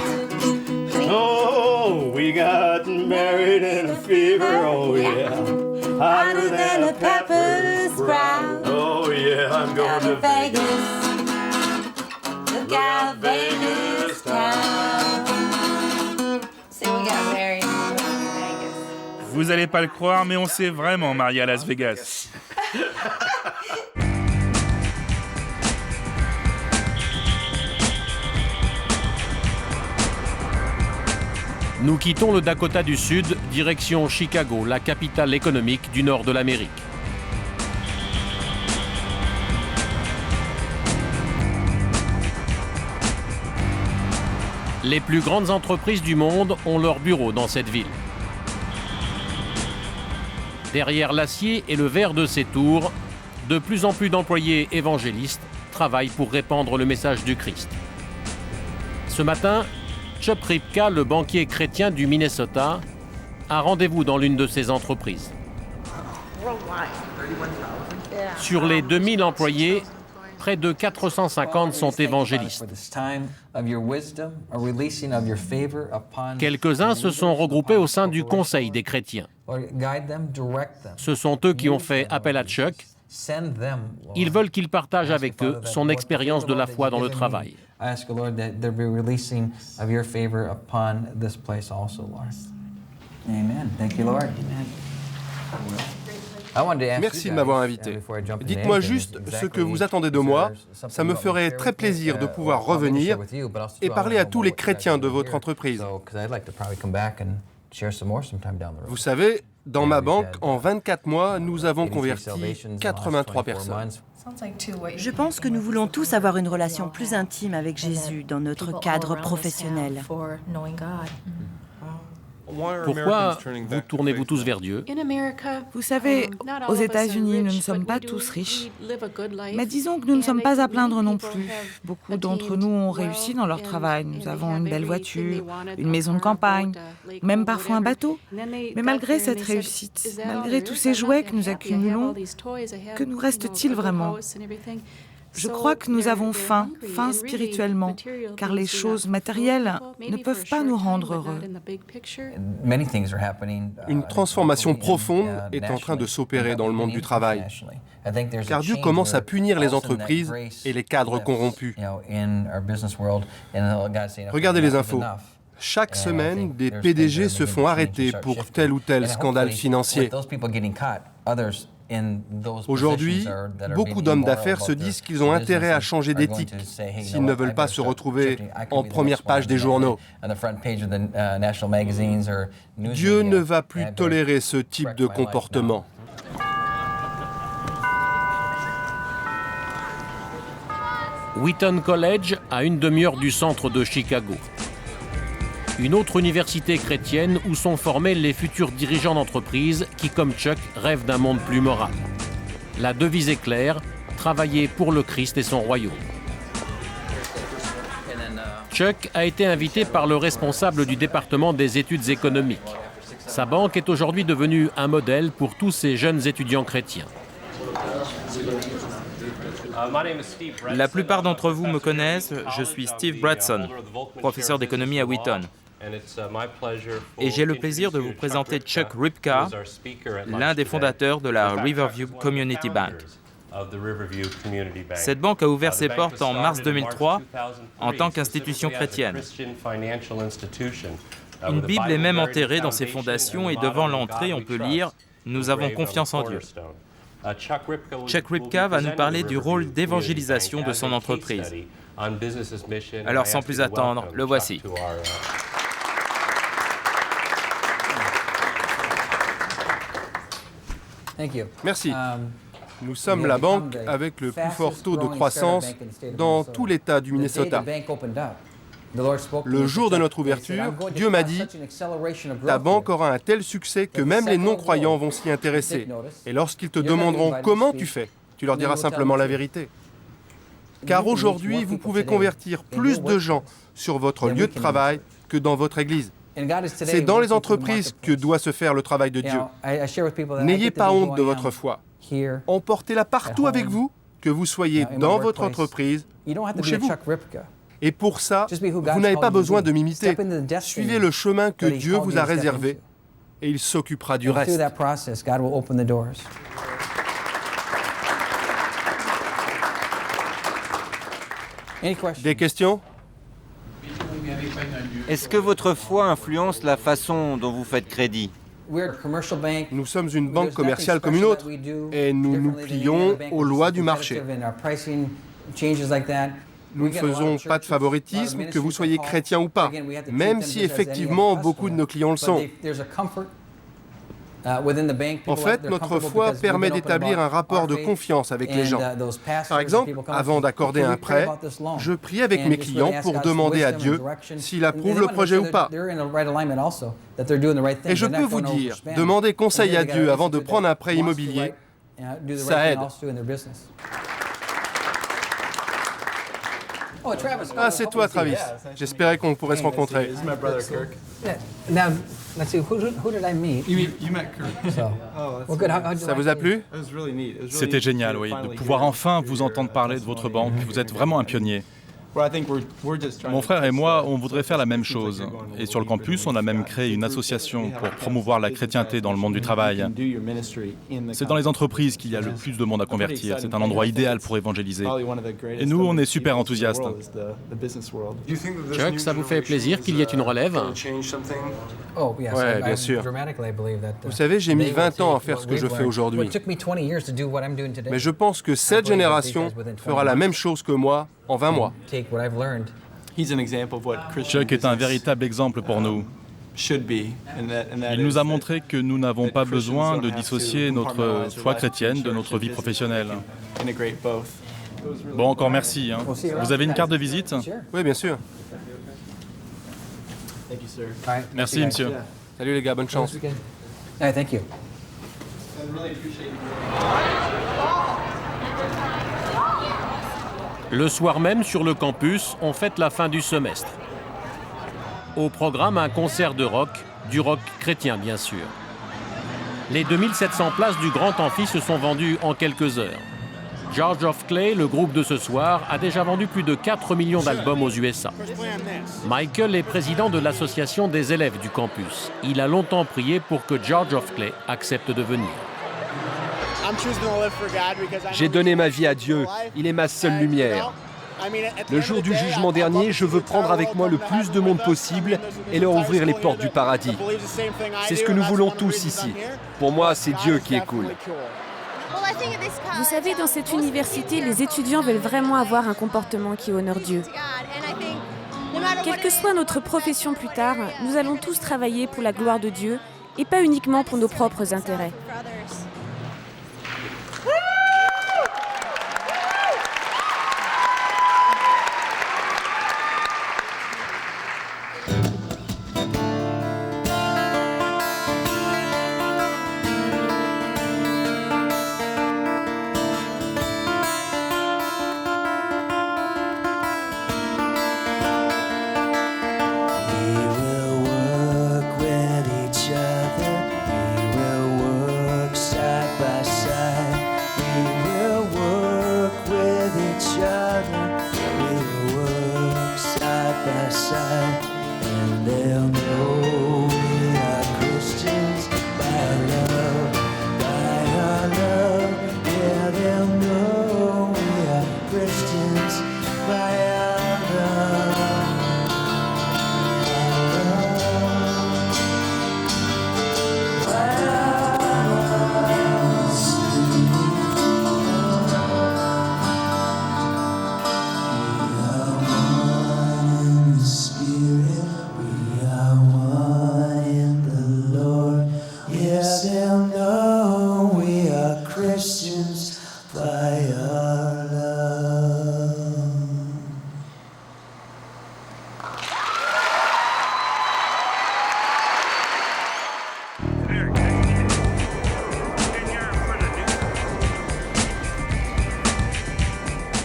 Speaker 17: Oh, we got married in a fever, oh yeah, hotter than a pepper sprout. Oh yeah, I'm going to Vegas. Look out, Vegas town. See, we got married in Vegas.
Speaker 14: Vous n'allez pas le croire, mais on s'est vraiment mariés à Las Vegas.
Speaker 1: Nous quittons le Dakota du Sud, direction Chicago, la capitale économique du nord de l'Amérique. Les plus grandes entreprises du monde ont leur bureau dans cette ville. Derrière l'acier et le verre de ces tours, de plus en plus d'employés évangélistes travaillent pour répandre le message du Christ. Ce matin, Chuck Ripka, le banquier chrétien du Minnesota, a rendez-vous dans l'une de ces entreprises. Sur les 2000 employés, près de 450 sont évangélistes. Quelques-uns se sont regroupés au sein du Conseil des chrétiens. Ce sont eux qui ont fait appel à Chuck. Ils veulent qu'il partage avec eux son expérience de la foi dans le travail.
Speaker 7: Merci de m'avoir invité. Dites-moi juste ce que vous attendez de moi. Ça me ferait très plaisir de pouvoir revenir et parler à tous les chrétiens de votre entreprise. Vous savez, dans ma banque, en 24 mois, nous avons converti 83 personnes.
Speaker 6: Je pense que nous voulons tous avoir une relation plus intime avec Jésus dans notre cadre professionnel.
Speaker 1: Pourquoi vous tournez-vous tous vers Dieu?
Speaker 3: Vous savez, aux États-Unis, nous ne sommes pas tous riches. Mais disons que nous ne sommes pas à plaindre non plus. Beaucoup d'entre nous ont réussi dans leur travail. Nous avons une belle voiture, une maison de campagne, même parfois un bateau. Mais malgré cette réussite, malgré tous ces jouets que nous accumulons, que nous reste-t-il vraiment? Je crois que nous avons faim spirituellement, car les choses matérielles ne peuvent pas nous rendre heureux.
Speaker 7: Une transformation profonde est en train de s'opérer dans le monde du travail, car Dieu commence à punir les entreprises et les cadres corrompus. Regardez les infos. Chaque semaine, des PDG se font arrêter pour tel ou tel scandale financier. Aujourd'hui, beaucoup d'hommes d'affaires se disent qu'ils ont intérêt à changer d'éthique s'ils ne veulent pas se retrouver en première page des journaux. Dieu ne va plus tolérer ce type de comportement.
Speaker 1: Wheaton College, à une demi-heure du centre de Chicago. Une autre université chrétienne où sont formés les futurs dirigeants d'entreprise qui, comme Chuck, rêvent d'un monde plus moral. La devise est claire, travailler pour le Christ et son royaume. Chuck a été invité par le responsable du département des études économiques. Sa banque est aujourd'hui devenue un modèle pour tous ces jeunes étudiants chrétiens.
Speaker 12: La plupart d'entre vous me connaissent, je suis Steve Bradson, professeur d'économie à Wheaton. Et j'ai le plaisir de vous présenter Chuck Ripka, l'un des fondateurs de la Riverview Community Bank. Cette banque a ouvert ses portes en mars 2003 en tant qu'institution chrétienne. Une Bible est même enterrée dans ses fondations et devant l'entrée, on peut lire « Nous avons confiance en Dieu ». Chuck Ripka va nous parler du rôle d'évangélisation de son entreprise. Alors sans plus attendre, le voici.
Speaker 7: Merci. Nous sommes la banque avec le plus fort taux de croissance dans tout l'État du Minnesota. Le jour de notre ouverture, Dieu m'a dit « Ta banque aura un tel succès que même les non-croyants vont s'y intéresser. Et lorsqu'ils te demanderont comment tu fais, tu leur diras simplement la vérité. Car aujourd'hui, vous pouvez convertir plus de gens sur votre lieu de travail que dans votre église. C'est dans les entreprises que doit se faire le travail de Dieu. N'ayez pas honte de votre foi. Emportez-la partout avec vous, que vous soyez dans votre entreprise ou chez vous. Et pour ça, vous n'avez pas besoin de m'imiter. Suivez le chemin que Dieu vous a réservé et il s'occupera du reste. Des questions?
Speaker 9: Est-ce que votre foi influence la façon dont vous faites crédit?
Speaker 7: Nous sommes une banque commerciale comme une autre et nous nous plions aux lois du marché. Nous ne faisons pas de favoritisme, que vous soyez chrétien ou pas, même si effectivement beaucoup de nos clients le sont. En fait, notre foi permet d'établir un rapport de confiance avec les gens. Par exemple, avant d'accorder un prêt, je prie avec mes clients pour demander à Dieu s'il approuve le projet ou pas. Et je peux vous dire, demander conseil à Dieu avant de prendre un prêt immobilier, ça aide. Ah, c'est toi, Travis. J'espérais qu'on pourrait se rencontrer. Ça vous a plu?
Speaker 11: C'était génial, oui, de pouvoir enfin vous entendre parler de votre banque. Vous êtes vraiment un pionnier. Mon frère et moi, on voudrait faire la même chose. Et sur le campus, on a même créé une association pour promouvoir la chrétienté dans le monde du travail. C'est dans les entreprises qu'il y a le plus de monde à convertir. C'est un endroit idéal pour évangéliser. Et nous, on est super enthousiastes.
Speaker 1: Chuck, ça vous fait plaisir qu'il y ait une relève?
Speaker 7: Oui, bien sûr. Vous savez, j'ai mis 20 ans à faire ce que je fais aujourd'hui. Mais je pense que cette génération fera la même chose que moi en 20 mois.
Speaker 11: Chuck est un véritable exemple pour nous. Il nous a montré que nous n'avons pas besoin de dissocier notre foi chrétienne de notre vie professionnelle. Bon, encore merci. Vous avez une carte de visite?
Speaker 7: Oui, bien sûr.
Speaker 11: Merci, monsieur.
Speaker 7: Salut les gars, bonne chance.
Speaker 8: Hey, thank you.
Speaker 1: Le soir même, sur le campus, on fête la fin du semestre. Au programme, un concert de rock, du rock chrétien bien sûr. Les 2700 places du grand amphi se sont vendues en quelques heures. George of Clay, le groupe de ce soir, a déjà vendu plus de 4 millions d'albums aux USA. Michael est président de l'association des élèves du campus. Il a longtemps prié pour que George of Clay accepte de venir.
Speaker 13: J'ai donné ma vie à Dieu. Il est ma seule lumière. Le jour du jugement dernier, je veux prendre avec moi le plus de monde possible et leur ouvrir les portes du paradis. C'est ce que nous voulons tous ici. Pour moi, c'est Dieu qui est cool.
Speaker 4: Vous savez, dans cette université, les étudiants veulent vraiment avoir un comportement qui honore Dieu. Quelle que soit notre profession plus tard, nous allons tous travailler pour la gloire de Dieu et pas uniquement pour nos propres intérêts.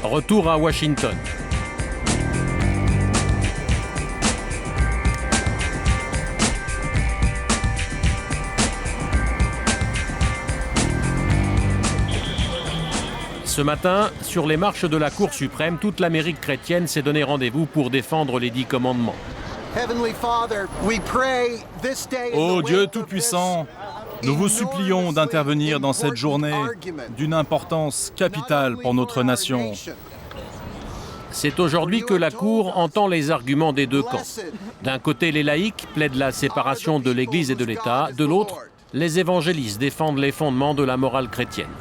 Speaker 1: Retour à Washington. Ce matin, sur les marches de la Cour suprême, toute l'Amérique chrétienne s'est donné rendez-vous pour défendre les 10 commandements.
Speaker 11: Ô Dieu Tout-Puissant, nous vous supplions d'intervenir dans cette journée d'une importance capitale pour notre nation.
Speaker 1: C'est aujourd'hui que la Cour entend les arguments des deux camps. D'un côté, les laïcs plaident la séparation de l'Église et de l'État, de l'autre, les évangélistes défendent les fondements de la morale chrétienne.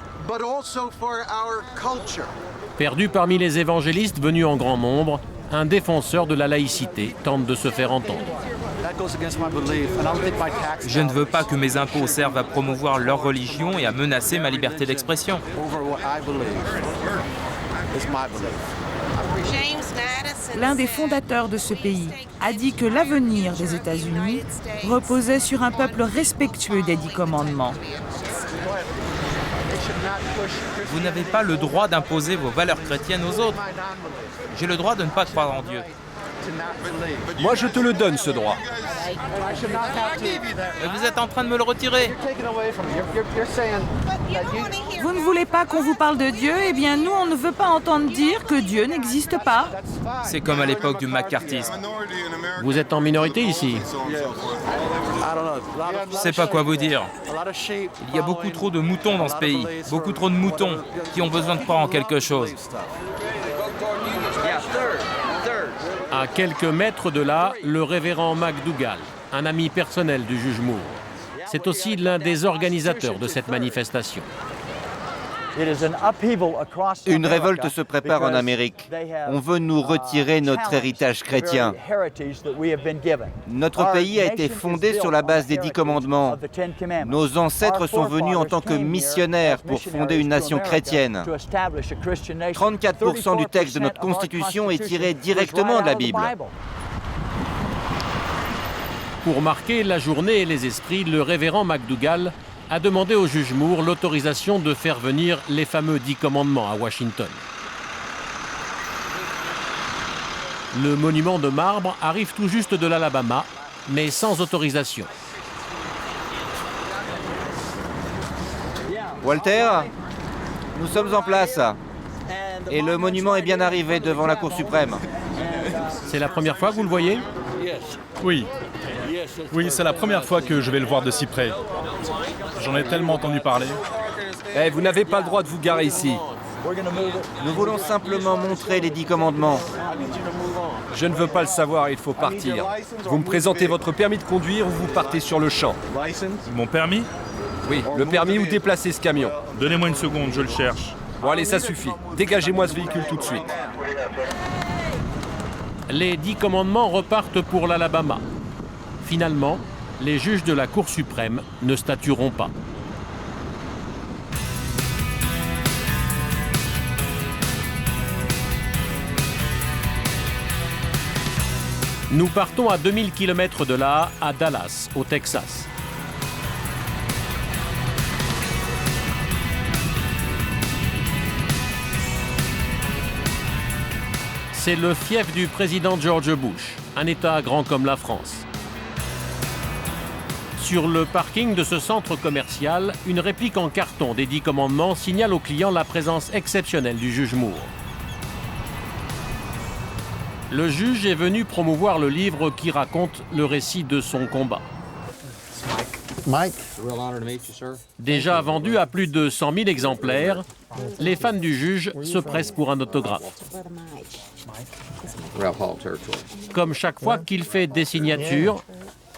Speaker 1: Perdu parmi les évangélistes venus en grand nombre, un défenseur de la laïcité tente de se faire entendre.
Speaker 12: Je ne veux pas que mes impôts servent à promouvoir leur religion et à menacer ma liberté d'expression.
Speaker 3: L'un des fondateurs de ce pays a dit que l'avenir des États-Unis reposait sur un peuple respectueux des 10 commandements.
Speaker 12: Vous n'avez pas le droit d'imposer vos valeurs chrétiennes aux autres. J'ai le droit de ne pas croire en Dieu.
Speaker 13: Moi, je te le donne, ce droit.
Speaker 12: Mais vous êtes en train de me le retirer.
Speaker 3: Vous ne voulez pas qu'on vous parle de Dieu? Eh bien, nous, on ne veut pas entendre dire que Dieu n'existe pas.
Speaker 12: C'est comme à l'époque du macartisme.
Speaker 1: Vous êtes en minorité ici.
Speaker 12: Je ne sais pas quoi vous dire. Il y a beaucoup trop de moutons dans ce pays. Beaucoup trop de moutons qui ont besoin de croire en quelque chose.
Speaker 1: À quelques mètres de là, le révérend McDougall, un ami personnel du juge Moore. C'est aussi l'un des organisateurs de cette manifestation.
Speaker 9: Une révolte se prépare en Amérique. On veut nous retirer notre héritage chrétien. Notre pays a été fondé sur la base des 10 commandements. Nos ancêtres sont venus en tant que missionnaires pour fonder une nation chrétienne. 34% du texte de notre Constitution est tiré directement de la Bible.
Speaker 1: Pour marquer la journée et les esprits, le révérend McDougall a demandé au juge Moore l'autorisation de faire venir les fameux 10 commandements à Washington. Le monument de marbre arrive tout juste de l'Alabama, mais sans autorisation.
Speaker 9: Walter, nous sommes en place. Et le monument est bien arrivé devant la Cour suprême.
Speaker 1: C'est la première fois que vous le voyez?
Speaker 11: Oui. Oui, c'est la première fois que je vais le voir de si près. J'en ai tellement entendu parler.
Speaker 13: Eh, vous n'avez pas le droit de vous garer ici.
Speaker 9: Nous voulons simplement montrer les 10 commandements.
Speaker 13: Je ne veux pas le savoir, il faut partir. Vous me présentez votre permis de conduire ou vous partez sur le champ.
Speaker 14: Mon permis?
Speaker 13: Oui, le permis ou déplacer ce camion.
Speaker 14: Donnez-moi une seconde, je le cherche.
Speaker 13: Bon allez, ça suffit. Dégagez-moi ce véhicule tout de suite.
Speaker 1: Les 10 commandements repartent pour l'Alabama. Finalement, les juges de la Cour suprême ne statueront pas. Nous partons à 2000 km de là, à Dallas, au Texas. C'est le fief du président George Bush, un État grand comme la France. Sur le parking de ce centre commercial, une réplique en carton des 10 commandements signale aux clients la présence exceptionnelle du juge Moore. Le juge est venu promouvoir le livre qui raconte le récit de son combat. Déjà vendu à plus de 100 000 exemplaires, les fans du juge se pressent pour un autographe. Comme chaque fois qu'il fait des signatures,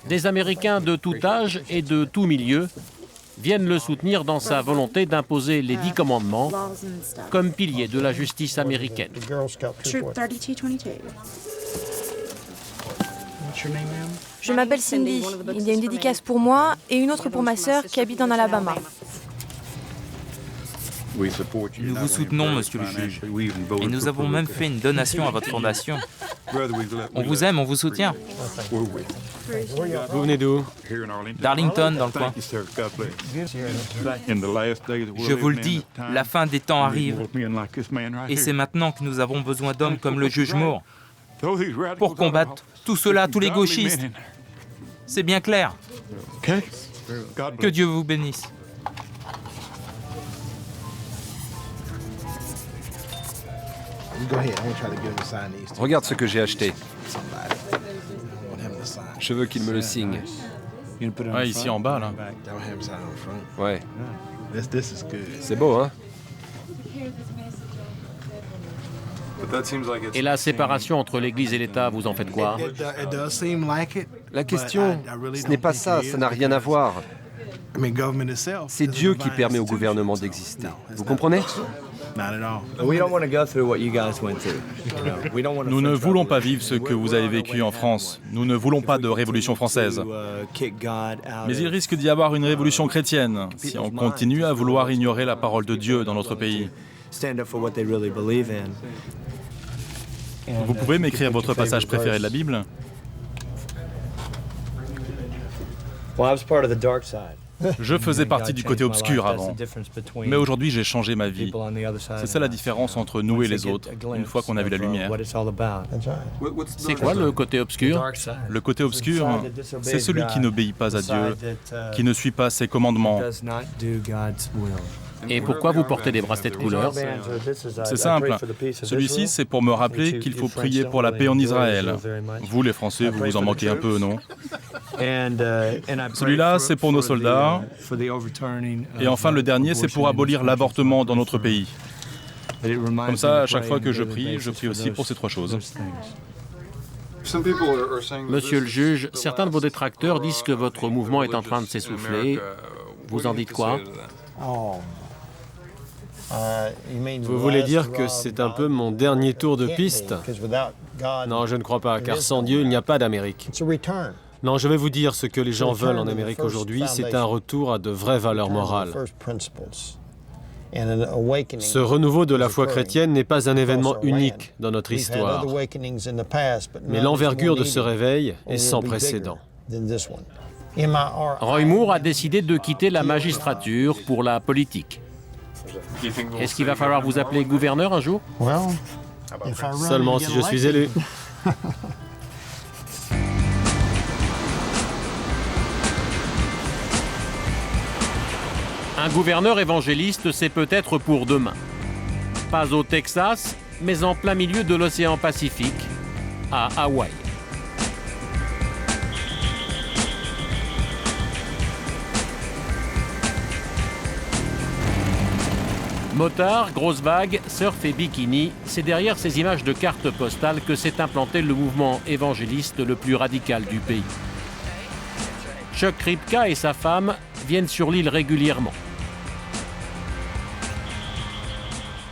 Speaker 1: des Américains de tout âge et de tout milieu viennent le soutenir dans sa volonté d'imposer les 10 commandements comme piliers de la justice américaine.
Speaker 4: Je m'appelle Cindy. Il y a une dédicace pour moi et une autre pour ma sœur qui habite en Alabama.
Speaker 12: Nous vous soutenons, monsieur le juge, et nous avons même fait une donation à votre fondation. On vous aime, on vous soutient.
Speaker 10: Vous venez d'où?
Speaker 12: D'Arlington, dans le coin. Je vous le dis, la fin des temps arrive, et c'est maintenant que nous avons besoin d'hommes comme le juge Moore pour combattre tout cela, tous les gauchistes. C'est bien clair. Que Dieu vous bénisse.
Speaker 13: Regarde ce que j'ai acheté. Je veux qu'il me le signe.
Speaker 11: Ouais, ici en bas, là.
Speaker 13: Ouais. C'est beau, hein?
Speaker 1: Et la séparation entre l'Église et l'État, vous en faites quoi?
Speaker 13: La question, ce n'est pas ça, ça n'a rien à voir. C'est Dieu qui permet au gouvernement d'exister. Vous comprenez?
Speaker 11: Nous ne voulons pas vivre ce que vous avez vécu en France. Nous ne voulons pas de révolution française. Mais il risque d'y avoir une révolution chrétienne si on continue à vouloir ignorer la parole de Dieu dans notre pays. Vous pouvez m'écrire votre passage préféré de la Bible? Je faisais partie du côté obscur avant, mais aujourd'hui j'ai changé ma vie. C'est ça la différence entre nous et les autres, une fois qu'on a vu la lumière.
Speaker 1: C'est quoi le côté obscur?
Speaker 11: Le côté obscur, c'est celui qui n'obéit pas à Dieu, qui ne suit pas ses commandements.
Speaker 1: Et pourquoi vous portez des bracelets de couleur?
Speaker 11: C'est simple. Celui-ci, c'est pour me rappeler qu'il faut prier pour la paix en Israël. Vous, les Français, vous vous en manquez un peu, non? Celui-là, c'est pour nos soldats. Et enfin, le dernier, c'est pour abolir l'avortement dans notre pays. Comme ça, à chaque fois que je prie aussi pour ces trois choses.
Speaker 1: Monsieur le juge, certains de vos détracteurs disent que votre mouvement est en train de s'essouffler. Vous en dites quoi?
Speaker 10: Vous voulez dire que c'est un peu mon dernier tour de piste? Non, je ne crois pas, car sans Dieu, il n'y a pas d'Amérique. Non, je vais vous dire ce que les gens veulent en Amérique aujourd'hui, c'est un retour à de vraies valeurs morales. Ce renouveau de la foi chrétienne n'est pas un événement unique dans notre histoire, mais l'envergure de ce réveil est sans précédent.
Speaker 1: Roy Moore a décidé de quitter la magistrature pour la politique. Est-ce qu'il va falloir vous appeler gouverneur un jour?
Speaker 10: Seulement si je suis élu.
Speaker 1: Un gouverneur évangéliste, c'est peut-être pour demain. Pas au Texas, mais en plein milieu de l'océan Pacifique, à Hawaï. Motards, grosses vagues, surf et bikini, c'est derrière ces images de cartes postales que s'est implanté le mouvement évangéliste le plus radical du pays. Chuck Ripka et sa femme viennent sur l'île régulièrement.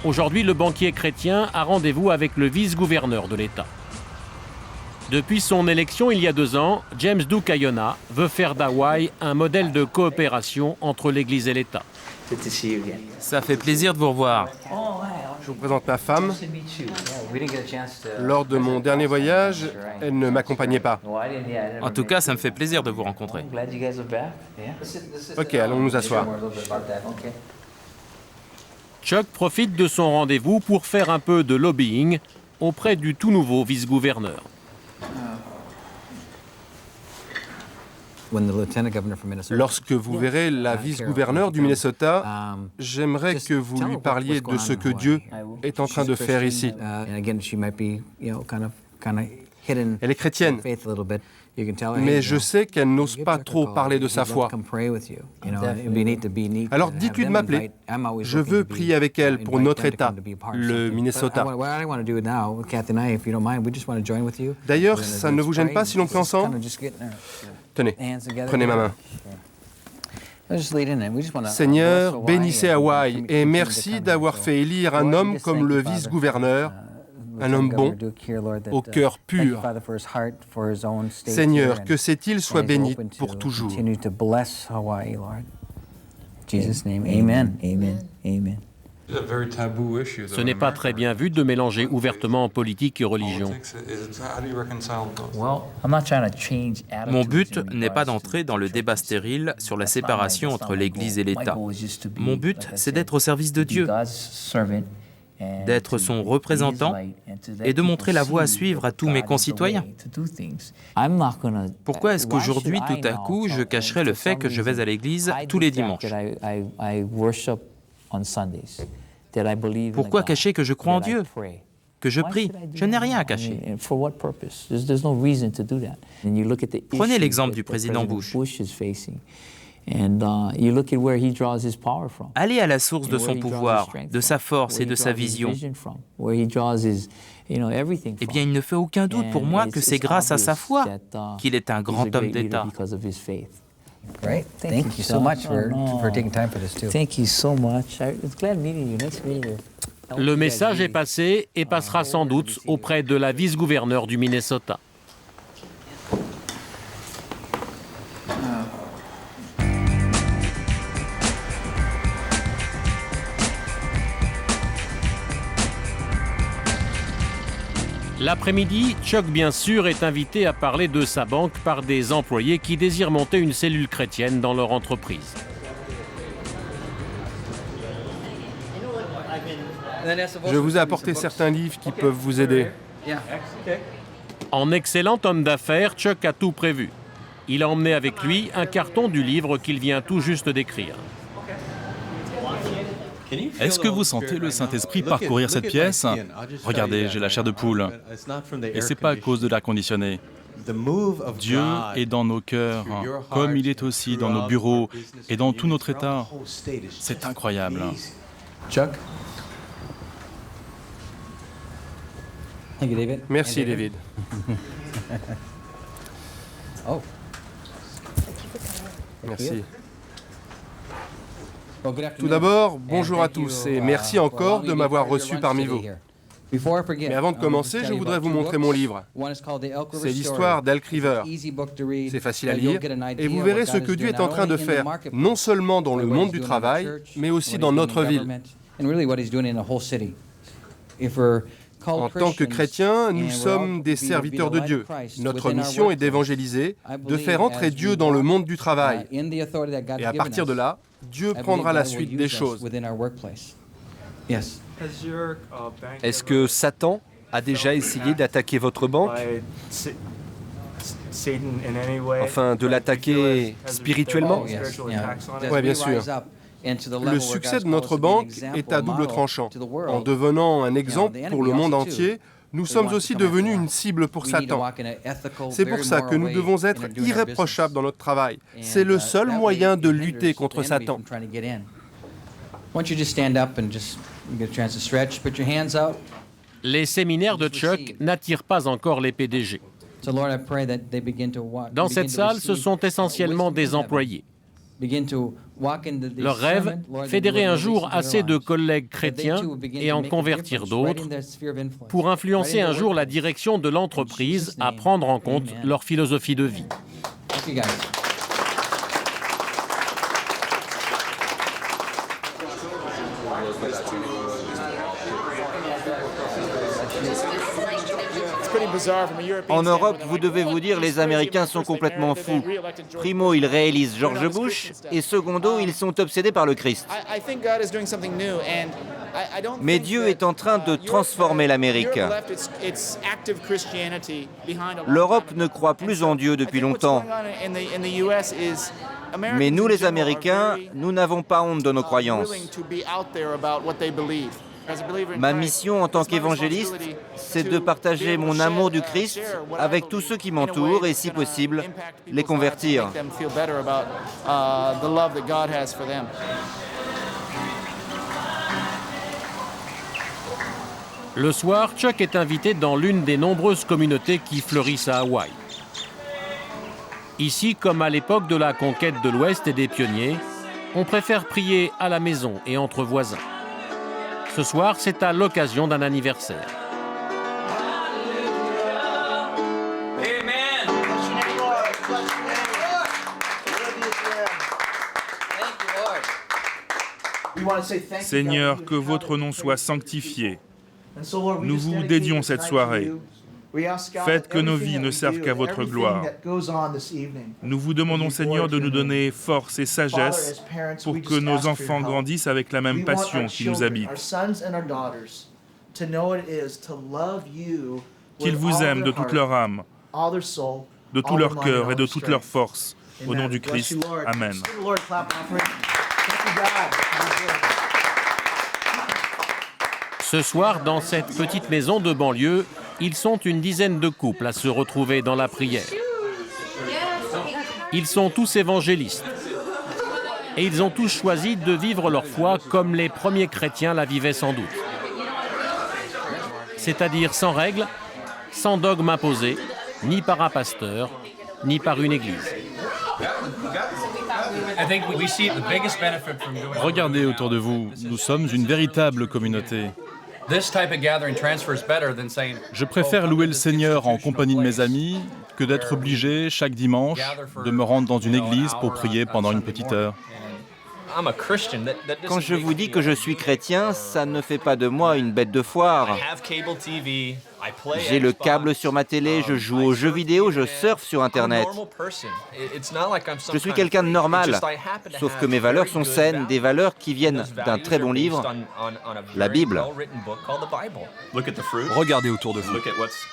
Speaker 1: Aujourd'hui, le banquier chrétien a rendez-vous avec le vice-gouverneur de l'État. Depuis son élection il y a 2 ans, James Dukayona veut faire d'Hawaï un modèle de coopération entre l'Église et l'État.
Speaker 12: Ça fait plaisir de vous revoir.
Speaker 7: Je vous présente ma femme. Lors de mon dernier voyage, elle ne m'accompagnait pas.
Speaker 12: En tout cas, ça me fait plaisir de vous rencontrer.
Speaker 7: Ok, allons nous asseoir.
Speaker 1: Chuck profite de son rendez-vous pour faire un peu de lobbying auprès du tout nouveau vice-gouverneur.
Speaker 7: Lorsque vous verrez la vice-gouverneure du Minnesota, j'aimerais que vous lui parliez de ce que Dieu est en train de faire ici. Elle est chrétienne, mais je sais qu'elle n'ose pas trop parler de sa foi. Alors dites-lui de m'appeler. Je veux prier avec elle pour notre État, le Minnesota. D'ailleurs, ça ne vous gêne pas si l'on prie ensemble? Tenez, prenez ma main. Seigneur, bénissez Hawaï et merci d'avoir fait élire un homme comme le vice-gouverneur, un homme bon, au cœur pur. Seigneur, que cette île soit bénie pour toujours.
Speaker 1: Ce n'est pas très bien vu de mélanger ouvertement politique et religion.
Speaker 12: Mon but n'est pas d'entrer dans le débat stérile sur la séparation entre l'Église et l'État. Mon but, c'est d'être au service de Dieu, d'être son représentant et de montrer la voie à suivre à tous mes concitoyens. Pourquoi est-ce qu'aujourd'hui, tout à coup, je cacherais le fait que je vais à l'église tous les dimanches? Pourquoi cacher que je crois en Dieu, que je prie? Je n'ai rien à cacher. Prenez l'exemple du président Bush. Allez à la source de son pouvoir, de sa force et de sa vision. Eh bien, il ne fait aucun doute pour moi que c'est grâce à sa foi qu'il est un grand homme d'État.
Speaker 8: Great. Thank you so much for taking time for this too.
Speaker 2: Thank you so much. It's glad meeting you. Nice meeting you.
Speaker 1: Le message est passé et passera sans doute auprès de la vice-gouverneure du Minnesota. L'après-midi, Chuck, bien sûr, est invité à parler de sa banque par des employés qui désirent monter une cellule chrétienne dans leur entreprise.
Speaker 7: Je vous ai apporté certains livres qui peuvent vous aider.
Speaker 1: En excellent homme d'affaires, Chuck a tout prévu. Il a emmené avec lui un carton du livre qu'il vient tout juste d'écrire.
Speaker 11: Est-ce que vous sentez le Saint-Esprit parcourir cette pièce? Regardez, j'ai la chair de poule. Et c'est pas à cause de l'air conditionné. Dieu est dans nos cœurs, comme il est aussi dans nos bureaux et dans tout notre état. C'est incroyable.
Speaker 8: Chuck?
Speaker 7: Merci, David. Merci. Tout d'abord, bonjour à tous et merci encore de m'avoir reçu parmi vous. Mais avant de commencer, je voudrais vous montrer mon livre. C'est l'histoire d'Elk River. C'est facile à lire et vous verrez ce que Dieu est en train de faire, non seulement dans le monde du travail, mais aussi dans notre ville. En tant que chrétiens, nous sommes des serviteurs de Dieu. Notre mission est d'évangéliser, de faire entrer Dieu dans le monde du travail. Et à partir de là, Dieu prendra la suite des choses.
Speaker 13: Est-ce que Satan a déjà essayé d'attaquer votre banque? Enfin, de l'attaquer spirituellement?
Speaker 7: Oui, bien sûr. Le succès de notre banque est à double tranchant. En devenant un exemple pour le monde entier, nous sommes aussi devenus une cible pour Satan. C'est pour ça que nous devons être irréprochables dans notre travail. C'est le seul moyen de lutter contre Satan.
Speaker 1: Les séminaires de Chuck n'attirent pas encore les PDG. Dans cette salle, ce sont essentiellement des employés. Leur rêve, fédérer un jour assez de collègues chrétiens et en convertir d'autres pour influencer un jour la direction de l'entreprise à prendre en compte leur philosophie de vie.
Speaker 9: En Europe, vous devez vous dire, les Américains sont complètement fous. Primo, ils réélisent George Bush, et secondo, ils sont obsédés par le Christ. Mais Dieu est en train de transformer l'Amérique. L'Europe ne croit plus en Dieu depuis longtemps. Mais nous, les Américains, nous n'avons pas honte de nos croyances. Ma mission en tant qu'évangéliste, c'est de partager mon amour du Christ avec tous ceux qui m'entourent et, si possible, les convertir.
Speaker 1: Le soir, Chuck est invité dans l'une des nombreuses communautés qui fleurissent à Hawaï. Ici, comme à l'époque de la conquête de l'Ouest et des pionniers, on préfère prier à la maison et entre voisins. Ce soir, c'est à l'occasion d'un anniversaire.
Speaker 14: Seigneur, que votre nom soit sanctifié. Nous vous dédions cette soirée. Faites que nos vies ne servent qu'à votre gloire. Nous vous demandons, Seigneur, de nous donner force et sagesse pour que nos enfants grandissent avec la même passion qui nous habite. Qu'ils vous aiment de toute leur âme, de tout leur cœur et de toute leur force. Au nom du Christ. Amen.
Speaker 1: Ce soir, dans cette petite maison de banlieue, ils sont une dizaine de couples à se retrouver dans la prière. Ils sont tous évangélistes. Et ils ont tous choisi de vivre leur foi comme les premiers chrétiens la vivaient sans doute. C'est-à-dire sans règles, sans dogme imposé, ni par un pasteur, ni par une église.
Speaker 11: Regardez autour de vous, nous sommes une véritable communauté. Je préfère louer le Seigneur en compagnie de mes amis que d'être obligé, chaque dimanche, de me rendre dans une église pour prier pendant une petite heure.
Speaker 9: Quand je vous dis que je suis chrétien, ça ne fait pas de moi une bête de foire. J'ai le câble sur ma télé, je joue aux jeux vidéo, je surfe sur Internet. Je suis quelqu'un de normal, sauf que mes valeurs sont saines, des valeurs qui viennent d'un très bon livre, la Bible.
Speaker 13: Regardez autour de vous.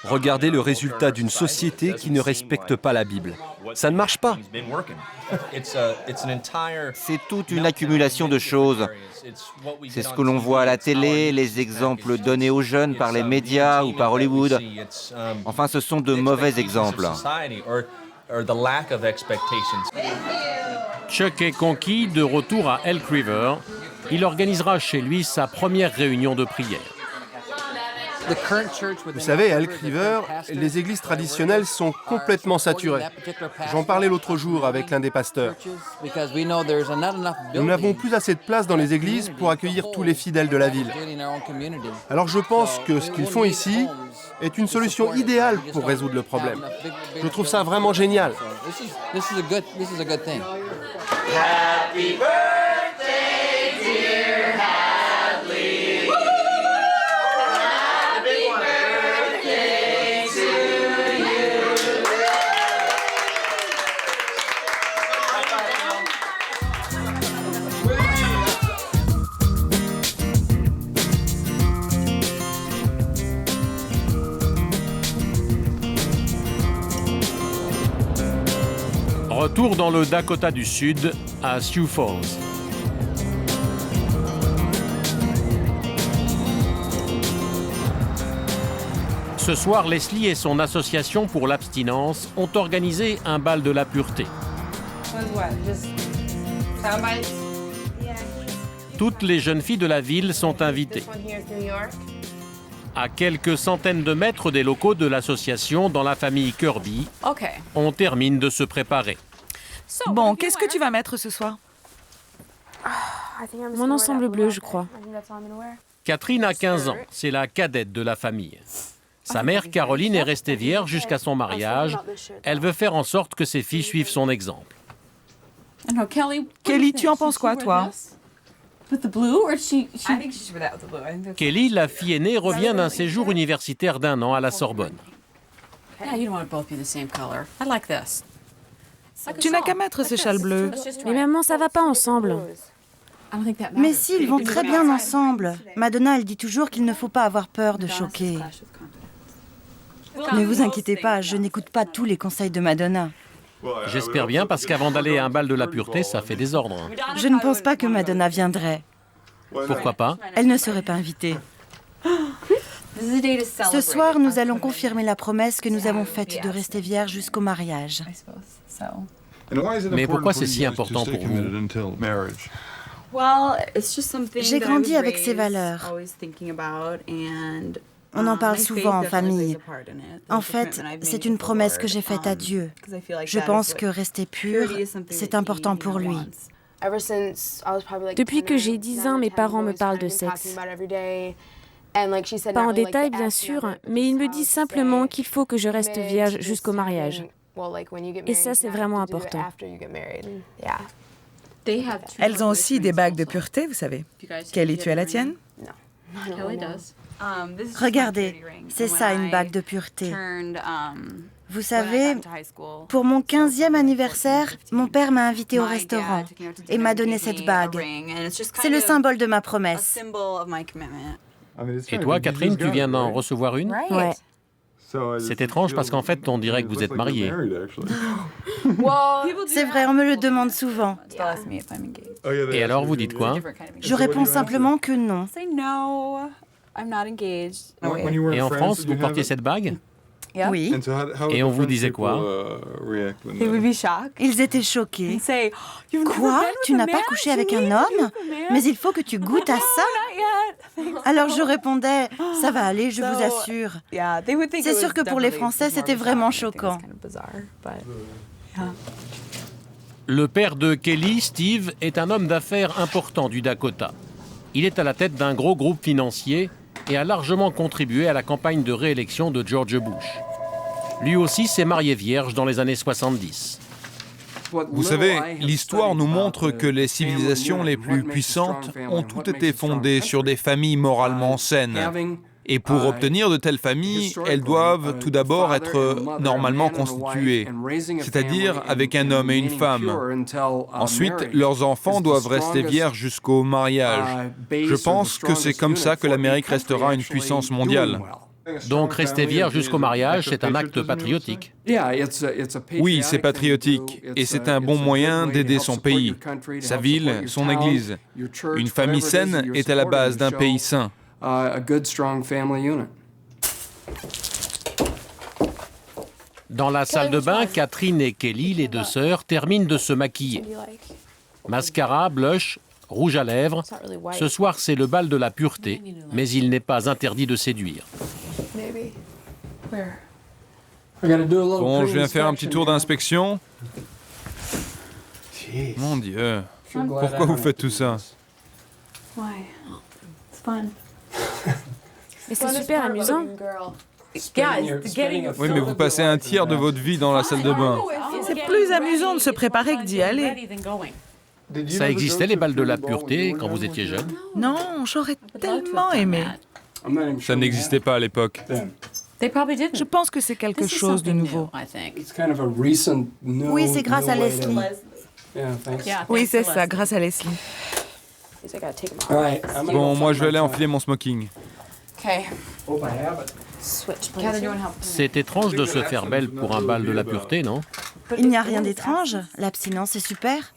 Speaker 13: Regardez le résultat d'une société qui ne respecte pas la Bible. Ça ne marche pas.
Speaker 9: C'est toute une accumulation de choses. C'est ce que l'on voit à la télé, les exemples donnés aux jeunes par les médias ou par Hollywood. Enfin, ce sont de mauvais exemples.
Speaker 1: Chuck est conquis, de retour à Elk River. Il organisera chez lui sa première réunion de prière.
Speaker 7: Vous savez, à Elk River, les églises traditionnelles sont complètement saturées. J'en parlais l'autre jour avec l'un des pasteurs. Nous n'avons plus assez de place dans les églises pour accueillir tous les fidèles de la ville. Alors je pense que ce qu'ils font ici est une solution idéale pour résoudre le problème. Je trouve ça vraiment génial.
Speaker 17: Happy birthday, dear Hadley.
Speaker 1: Retour dans le Dakota du Sud, à Sioux Falls. Ce soir, Leslie et son association pour l'abstinence ont organisé un bal de la pureté. Toutes les jeunes filles de la ville sont invitées. À quelques centaines de mètres des locaux de l'association dans la famille Kirby, on termine de se préparer.
Speaker 3: Bon, qu'est-ce que tu vas mettre ce soir?
Speaker 4: Mon ensemble bleu, je crois.
Speaker 1: Catherine a 15 ans, c'est la cadette de la famille. Sa mère, Caroline, est restée vierge jusqu'à son mariage. Elle veut faire en sorte que ses filles suivent son exemple.
Speaker 3: Kelly, tu en penses quoi, toi?
Speaker 1: Kelly, la fille aînée, revient d'un séjour universitaire d'1 an à la Sorbonne.
Speaker 3: Tu n'as qu'à mettre ce châle bleu.
Speaker 4: Mais maman, ça va pas ensemble.
Speaker 6: Mais si, ils vont très bien ensemble. Madonna, elle dit toujours qu'il ne faut pas avoir peur de choquer. Ne vous inquiétez pas, je n'écoute pas tous les conseils de Madonna.
Speaker 1: J'espère bien, parce qu'avant d'aller à un bal de la pureté, ça fait désordre.
Speaker 6: Je ne pense pas que Madonna viendrait.
Speaker 1: Pourquoi pas?
Speaker 6: Elle ne serait pas invitée. Ce soir, nous allons confirmer la promesse que nous avons faite de rester vierges jusqu'au mariage.
Speaker 1: Mais pourquoi c'est si important pour vous?
Speaker 6: J'ai grandi avec ces valeurs. On en parle souvent en famille. En fait, c'est une promesse que j'ai faite à Dieu. Je pense que rester pure, c'est important pour lui.
Speaker 4: Depuis que j'ai 10 ans, mes parents me parlent de sexe. Pas en détail, bien sûr, mais ils me disent simplement qu'il faut que je reste vierge jusqu'au mariage. Et ça, c'est vraiment important.
Speaker 3: Elles ont aussi des bagues de pureté, vous savez. Kelly, tu as la tienne?
Speaker 6: Regardez, c'est ça une bague de pureté. Vous savez, pour mon 15e anniversaire, mon père m'a invité au restaurant et m'a donné cette bague. C'est le symbole de ma promesse.
Speaker 1: Et toi, Catherine, tu viens d'en recevoir une?
Speaker 6: Ouais.
Speaker 1: C'est étrange parce qu'en fait, on dirait que vous êtes mariés.
Speaker 6: C'est vrai, on me le demande souvent.
Speaker 1: Et alors, vous dites quoi?
Speaker 6: Je réponds simplement que non.
Speaker 1: Et en France, vous portiez cette bague?
Speaker 6: Oui.
Speaker 1: Et on vous disait quoi?
Speaker 6: Ils étaient choqués. Quoi? Tu n'as pas couché avec un homme? Mais il faut que tu goûtes à ça? Alors je répondais, ça va aller, je vous assure. C'est sûr que pour les Français, c'était vraiment choquant.
Speaker 1: Le père de Kelly, Steve, est un homme d'affaires important du Dakota. Il est à la tête d'un gros groupe financier et a largement contribué à la campagne de réélection de George Bush. Lui aussi s'est marié vierge dans les années 70.
Speaker 15: Vous savez, l'histoire nous montre que les civilisations les plus puissantes ont toutes été fondées sur des familles moralement saines. Et pour obtenir de telles familles, elles doivent tout d'abord être normalement constituées, c'est-à-dire avec un homme et une femme. Ensuite, leurs enfants doivent rester vierges jusqu'au mariage. Je pense que c'est comme ça que l'Amérique restera une puissance mondiale.
Speaker 1: Donc rester vierge jusqu'au mariage, c'est un acte patriotique.
Speaker 15: Oui, c'est patriotique et c'est un bon moyen d'aider son pays, sa ville, son église. Une famille saine est à la base d'un pays sain.
Speaker 1: Dans la salle de bain, Catherine et Kelly, les deux sœurs, terminent de se maquiller. Mascara, blush, rouge à lèvres. Ce soir, c'est le bal de la pureté, mais il n'est pas interdit de séduire.
Speaker 15: Bon, je viens faire un petit tour d'inspection. Mon Dieu, pourquoi vous faites tout ça?
Speaker 4: Mais c'est super amusant.
Speaker 15: Oui, mais vous passez un tiers de votre vie dans la salle de bain.
Speaker 3: C'est plus amusant de se préparer que d'y aller.
Speaker 1: Ça existait, les balles de la pureté, quand vous étiez jeune?
Speaker 3: Non, j'aurais tellement aimé.
Speaker 15: Ça n'existait pas à l'époque.
Speaker 3: Je pense que c'est quelque chose de nouveau.
Speaker 6: Oui, c'est grâce à Leslie.
Speaker 3: Oui, c'est ça, grâce à Leslie.
Speaker 15: Bon, moi je vais aller enfiler mon smoking.
Speaker 1: C'est étrange de se faire belle pour un bal de la pureté, non?
Speaker 6: Il n'y a rien d'étrange. L'abstinence est super.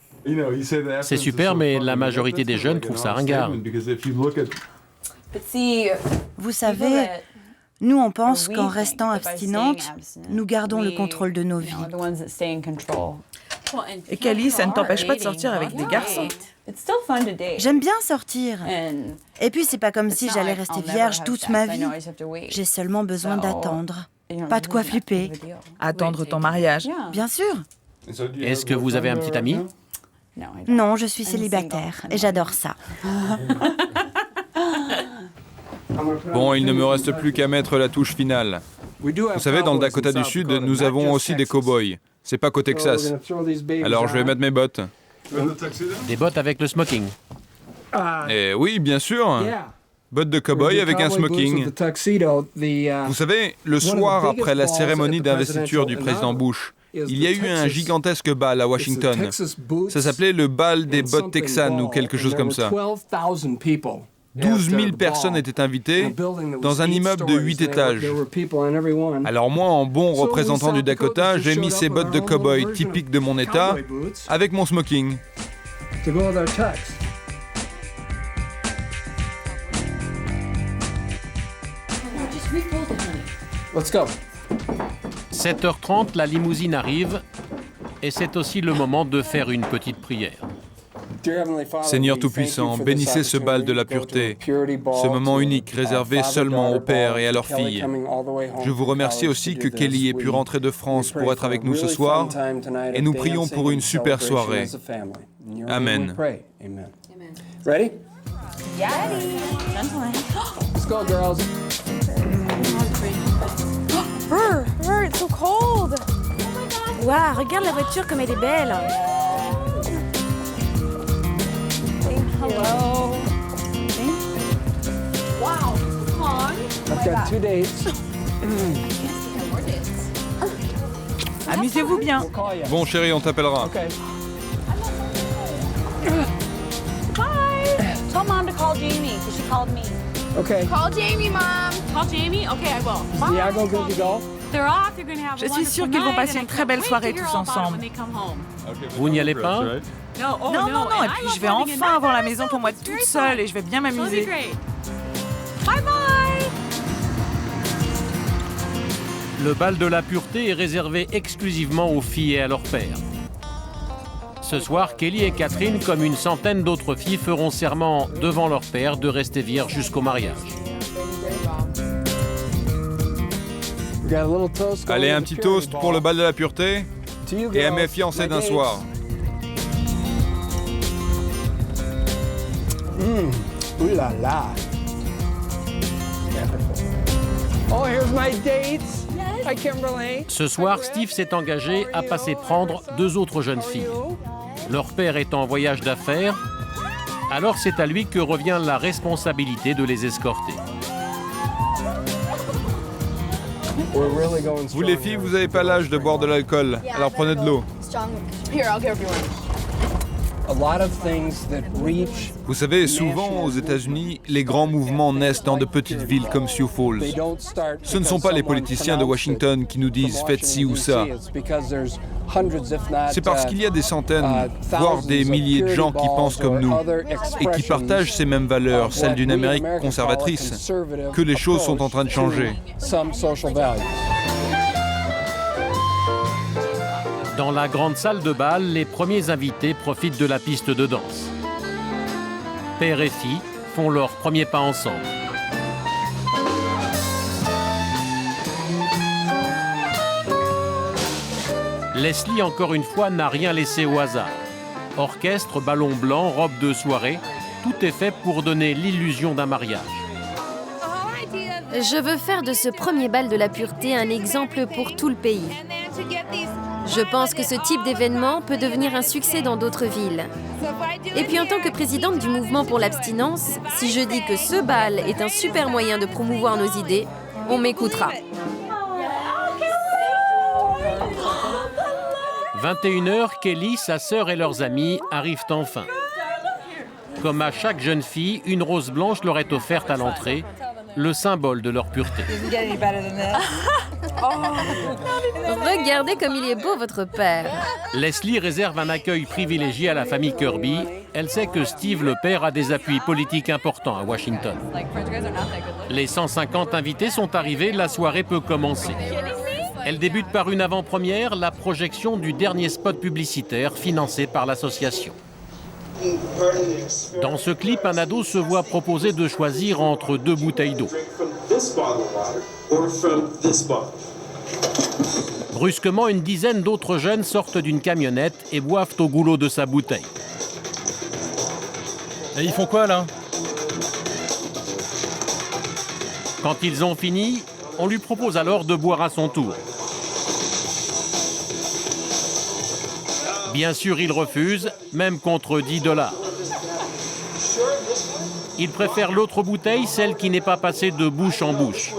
Speaker 1: C'est super, mais la majorité des jeunes trouvent ça ringard.
Speaker 6: Vous savez, nous on pense qu'en restant abstinentes, nous gardons le contrôle de nos vies.
Speaker 3: Et Kelly, ça ne t'empêche pas de sortir avec des garçons.
Speaker 6: J'aime bien sortir. Et puis c'est pas comme si j'allais rester vierge toute ma vie. J'ai seulement besoin d'attendre. Pas de quoi flipper.
Speaker 3: Attendre ton mariage.
Speaker 6: Bien sûr.
Speaker 1: Est-ce que vous avez un petit ami?
Speaker 6: Non, je suis célibataire et j'adore ça.
Speaker 15: Bon, il ne me reste plus qu'à mettre la touche finale. Vous savez, dans le Dakota du Sud, nous avons aussi des cow-boys. C'est pas qu'au Texas. Alors je vais mettre mes bottes.
Speaker 1: Des bottes avec le smoking.
Speaker 15: Eh oui, bien sûr. Bottes de cow-boy avec un smoking. Vous savez, le soir après la cérémonie d'investiture du président Bush, il y a eu un gigantesque bal à Washington. Ça s'appelait le bal des bottes texanes ou quelque chose comme ça. 12 000 personnes étaient invitées dans un immeuble de 8 étages. Alors moi, en bon représentant du Dakota, j'ai mis ces bottes de cow-boy typiques de mon état avec mon smoking.
Speaker 1: Let's go. 7h30, la limousine arrive et c'est aussi le moment de faire une petite prière.
Speaker 15: Seigneur Tout-Puissant, bénissez ce bal de la pureté, ce moment unique réservé seulement aux pères et à leurs filles. Je vous remercie aussi que Kelly ait pu rentrer de France pour être avec nous ce soir et nous prions pour une super soirée. Amen.
Speaker 17: Ready?
Speaker 16: Let's go, girls. It's so cold.
Speaker 4: Waouh, regarde la voiture comme elle est belle.
Speaker 16: Hello. Wow.
Speaker 17: I've got 2 dates.
Speaker 3: Amusez-vous bien.
Speaker 15: Bon chéri, on t'appellera.
Speaker 16: Bye. Tell Mom to call Jamie, because she called me.
Speaker 17: Okay.
Speaker 16: Call Jamie, Mom. Call Jamie? Okay, I will.
Speaker 17: Is Diago good to go?
Speaker 16: They're off. You're going to have
Speaker 3: Je suis sûre qu'ils vont passer une très belle soirée tous ensemble.
Speaker 1: Vous n'y allez pas?
Speaker 3: Non, et puis je vais enfin avoir la maison pour moi toute seule et je vais bien m'amuser.
Speaker 16: Bye bye.
Speaker 1: Le bal de la pureté est réservé exclusivement aux filles et à leur père. Ce soir, Kelly et Catherine, comme une centaine d'autres filles, feront serment devant leur père de rester vierges jusqu'au mariage.
Speaker 15: Allez, un petit toast pour le bal de la pureté et à mes fiancés d'un soir.
Speaker 17: Ooh la la. Oh, here's my dates. Hi, Kimberly.
Speaker 1: Ce soir, Steve s'est engagé à passer prendre 2 autres jeunes filles. Leur père est en voyage d'affaires, alors c'est à lui que revient la responsabilité de les escorter.
Speaker 15: Vous les filles, vous n'avez pas l'âge de boire de l'alcool, alors prenez de l'eau. Vous savez, souvent aux États-Unis, les grands mouvements naissent dans de petites villes comme Sioux Falls. Ce ne sont pas les politiciens de Washington qui nous disent « faites ci ou ça ». C'est parce qu'il y a des centaines, voire des milliers de gens qui pensent comme nous et qui partagent ces mêmes valeurs, celles d'une Amérique conservatrice, que les choses sont en train de changer.
Speaker 1: Dans la grande salle de bal, les premiers invités profitent de la piste de danse. Père et fille font leurs premiers pas ensemble. Leslie, encore une fois, n'a rien laissé au hasard. Orchestre, ballon blanc, robe de soirée, tout est fait pour donner l'illusion d'un mariage.
Speaker 2: Je veux faire de ce premier bal de la pureté un exemple pour tout le pays. Je pense que ce type d'événement peut devenir un succès dans d'autres villes. Et puis en tant que présidente du mouvement pour l'abstinence, si je dis que ce bal est un super moyen de promouvoir nos idées, on m'écoutera.
Speaker 1: 21h, Kelly, sa sœur et leurs amis arrivent enfin. Comme à chaque jeune fille, une rose blanche leur est offerte à l'entrée le symbole de leur pureté.
Speaker 2: Regardez comme il est beau, votre père.
Speaker 1: Leslie réserve un accueil privilégié à la famille Kirby. Elle sait que Steve, le père, a des appuis politiques importants à Washington. Les 150 invités sont arrivés, la soirée peut commencer. Elle débute par une avant-première, la projection du dernier spot publicitaire financé par l'association. Dans ce clip, un ado se voit proposer de choisir entre 2 bouteilles d'eau. Brusquement, une dizaine d'autres jeunes sortent d'une camionnette et boivent au goulot de sa bouteille.
Speaker 11: Et ils font quoi là?
Speaker 1: Quand ils ont fini, on lui propose alors de boire à son tour. Bien sûr, il refuse, même contre $10. Il préfère l'autre bouteille, celle qui n'est pas passée de bouche en bouche,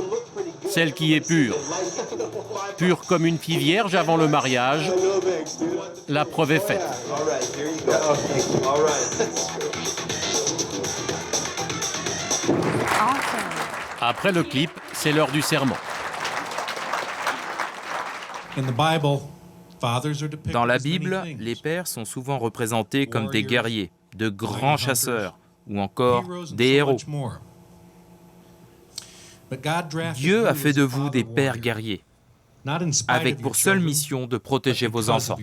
Speaker 1: celle qui est pure. Pure comme une fille vierge avant le mariage. La preuve est faite. Après le clip, c'est l'heure du serment.
Speaker 12: Dans la Bible, les pères sont souvent représentés comme des guerriers, de grands chasseurs ou encore des héros. Dieu a fait de vous des pères guerriers, avec pour seule mission de protéger vos enfants.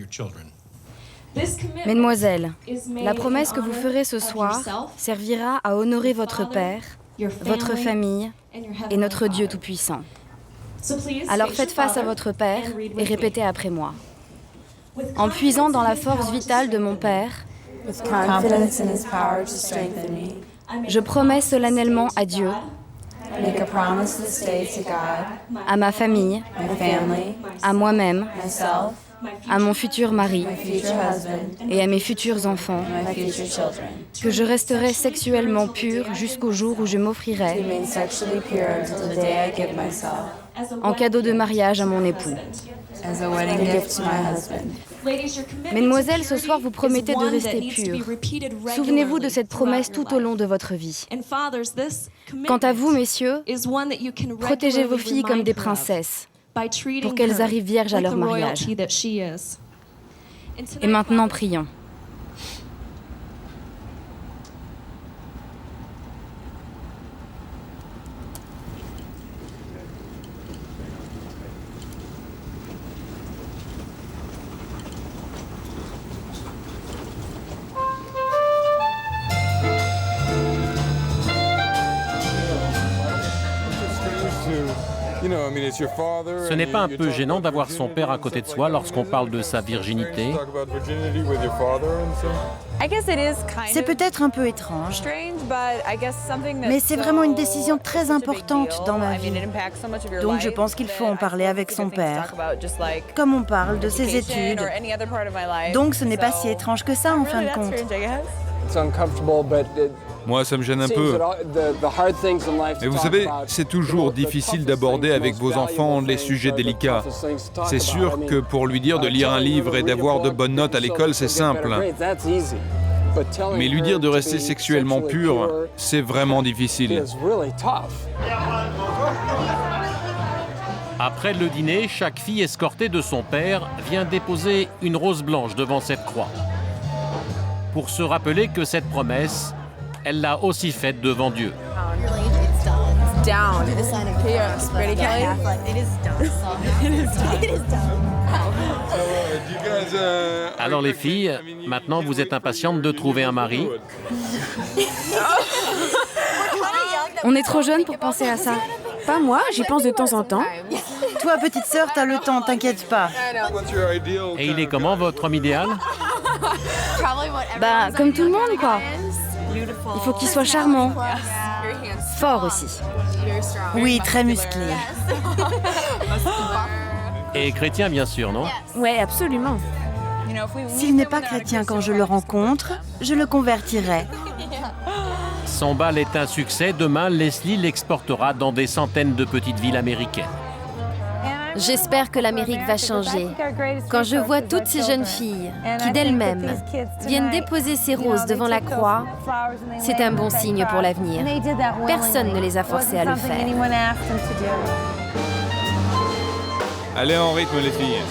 Speaker 4: Mesdemoiselles, la promesse que vous ferez ce soir servira à honorer votre père, votre famille et notre Dieu Tout-Puissant. Alors faites face à votre père et répétez après moi. En puisant dans la force vitale de mon père, je promets solennellement à Dieu, à ma famille, à moi-même, à mon futur mari et à mes futurs enfants, que je resterai sexuellement pure jusqu'au jour où je m'offrirai en cadeau de mariage à mon époux. Mesdemoiselles, ce soir, vous promettez de rester pures. Souvenez-vous de cette promesse tout au long de votre vie. Quant à vous, messieurs, protégez vos filles comme des princesses pour qu'elles arrivent vierges à leur mariage. Et maintenant, prions.
Speaker 1: Ce n'est pas un peu gênant d'avoir son père à côté de soi lorsqu'on parle de sa virginité?
Speaker 6: C'est peut-être un peu étrange, mais c'est vraiment une décision très importante dans ma vie. Donc je pense qu'il faut en parler avec son père, comme on parle de ses études. Donc ce n'est pas si étrange que ça en fin de compte.
Speaker 15: Moi, ça me gêne un peu. Mais vous savez, c'est toujours difficile d'aborder avec vos enfants les sujets délicats. C'est sûr que pour lui dire de lire un livre et d'avoir de bonnes notes à l'école, c'est simple. Mais lui dire de rester sexuellement pur, c'est vraiment difficile.
Speaker 1: Après le dîner, chaque fille escortée de son père vient déposer une rose blanche devant cette croix, pour se rappeler que cette promesse, elle l'a aussi faite devant Dieu. Alors les filles, maintenant vous êtes impatientes de trouver un mari?
Speaker 4: On est trop jeunes pour penser à ça. Pas moi, j'y pense de temps en temps.
Speaker 6: Toi, petite sœur, t'as le temps, t'inquiète pas.
Speaker 1: Et il est comment votre homme idéal?
Speaker 4: Bah, comme tout le monde, quoi. Il faut qu'il soit charmant. Fort aussi.
Speaker 6: Oui, très musclé.
Speaker 1: Et chrétien, bien sûr, non?
Speaker 4: Ouais, absolument.
Speaker 6: S'il n'est pas chrétien quand je le rencontre, je le convertirai.
Speaker 1: Son bal est un succès. Demain, Leslie l'exportera dans des centaines de petites villes américaines.
Speaker 2: J'espère que l'Amérique va changer. Quand je vois toutes ces jeunes filles qui d'elles-mêmes viennent déposer ces roses devant la croix, c'est un bon signe pour l'avenir. Personne ne les a forcées à le faire.
Speaker 15: Allez en rythme les filles.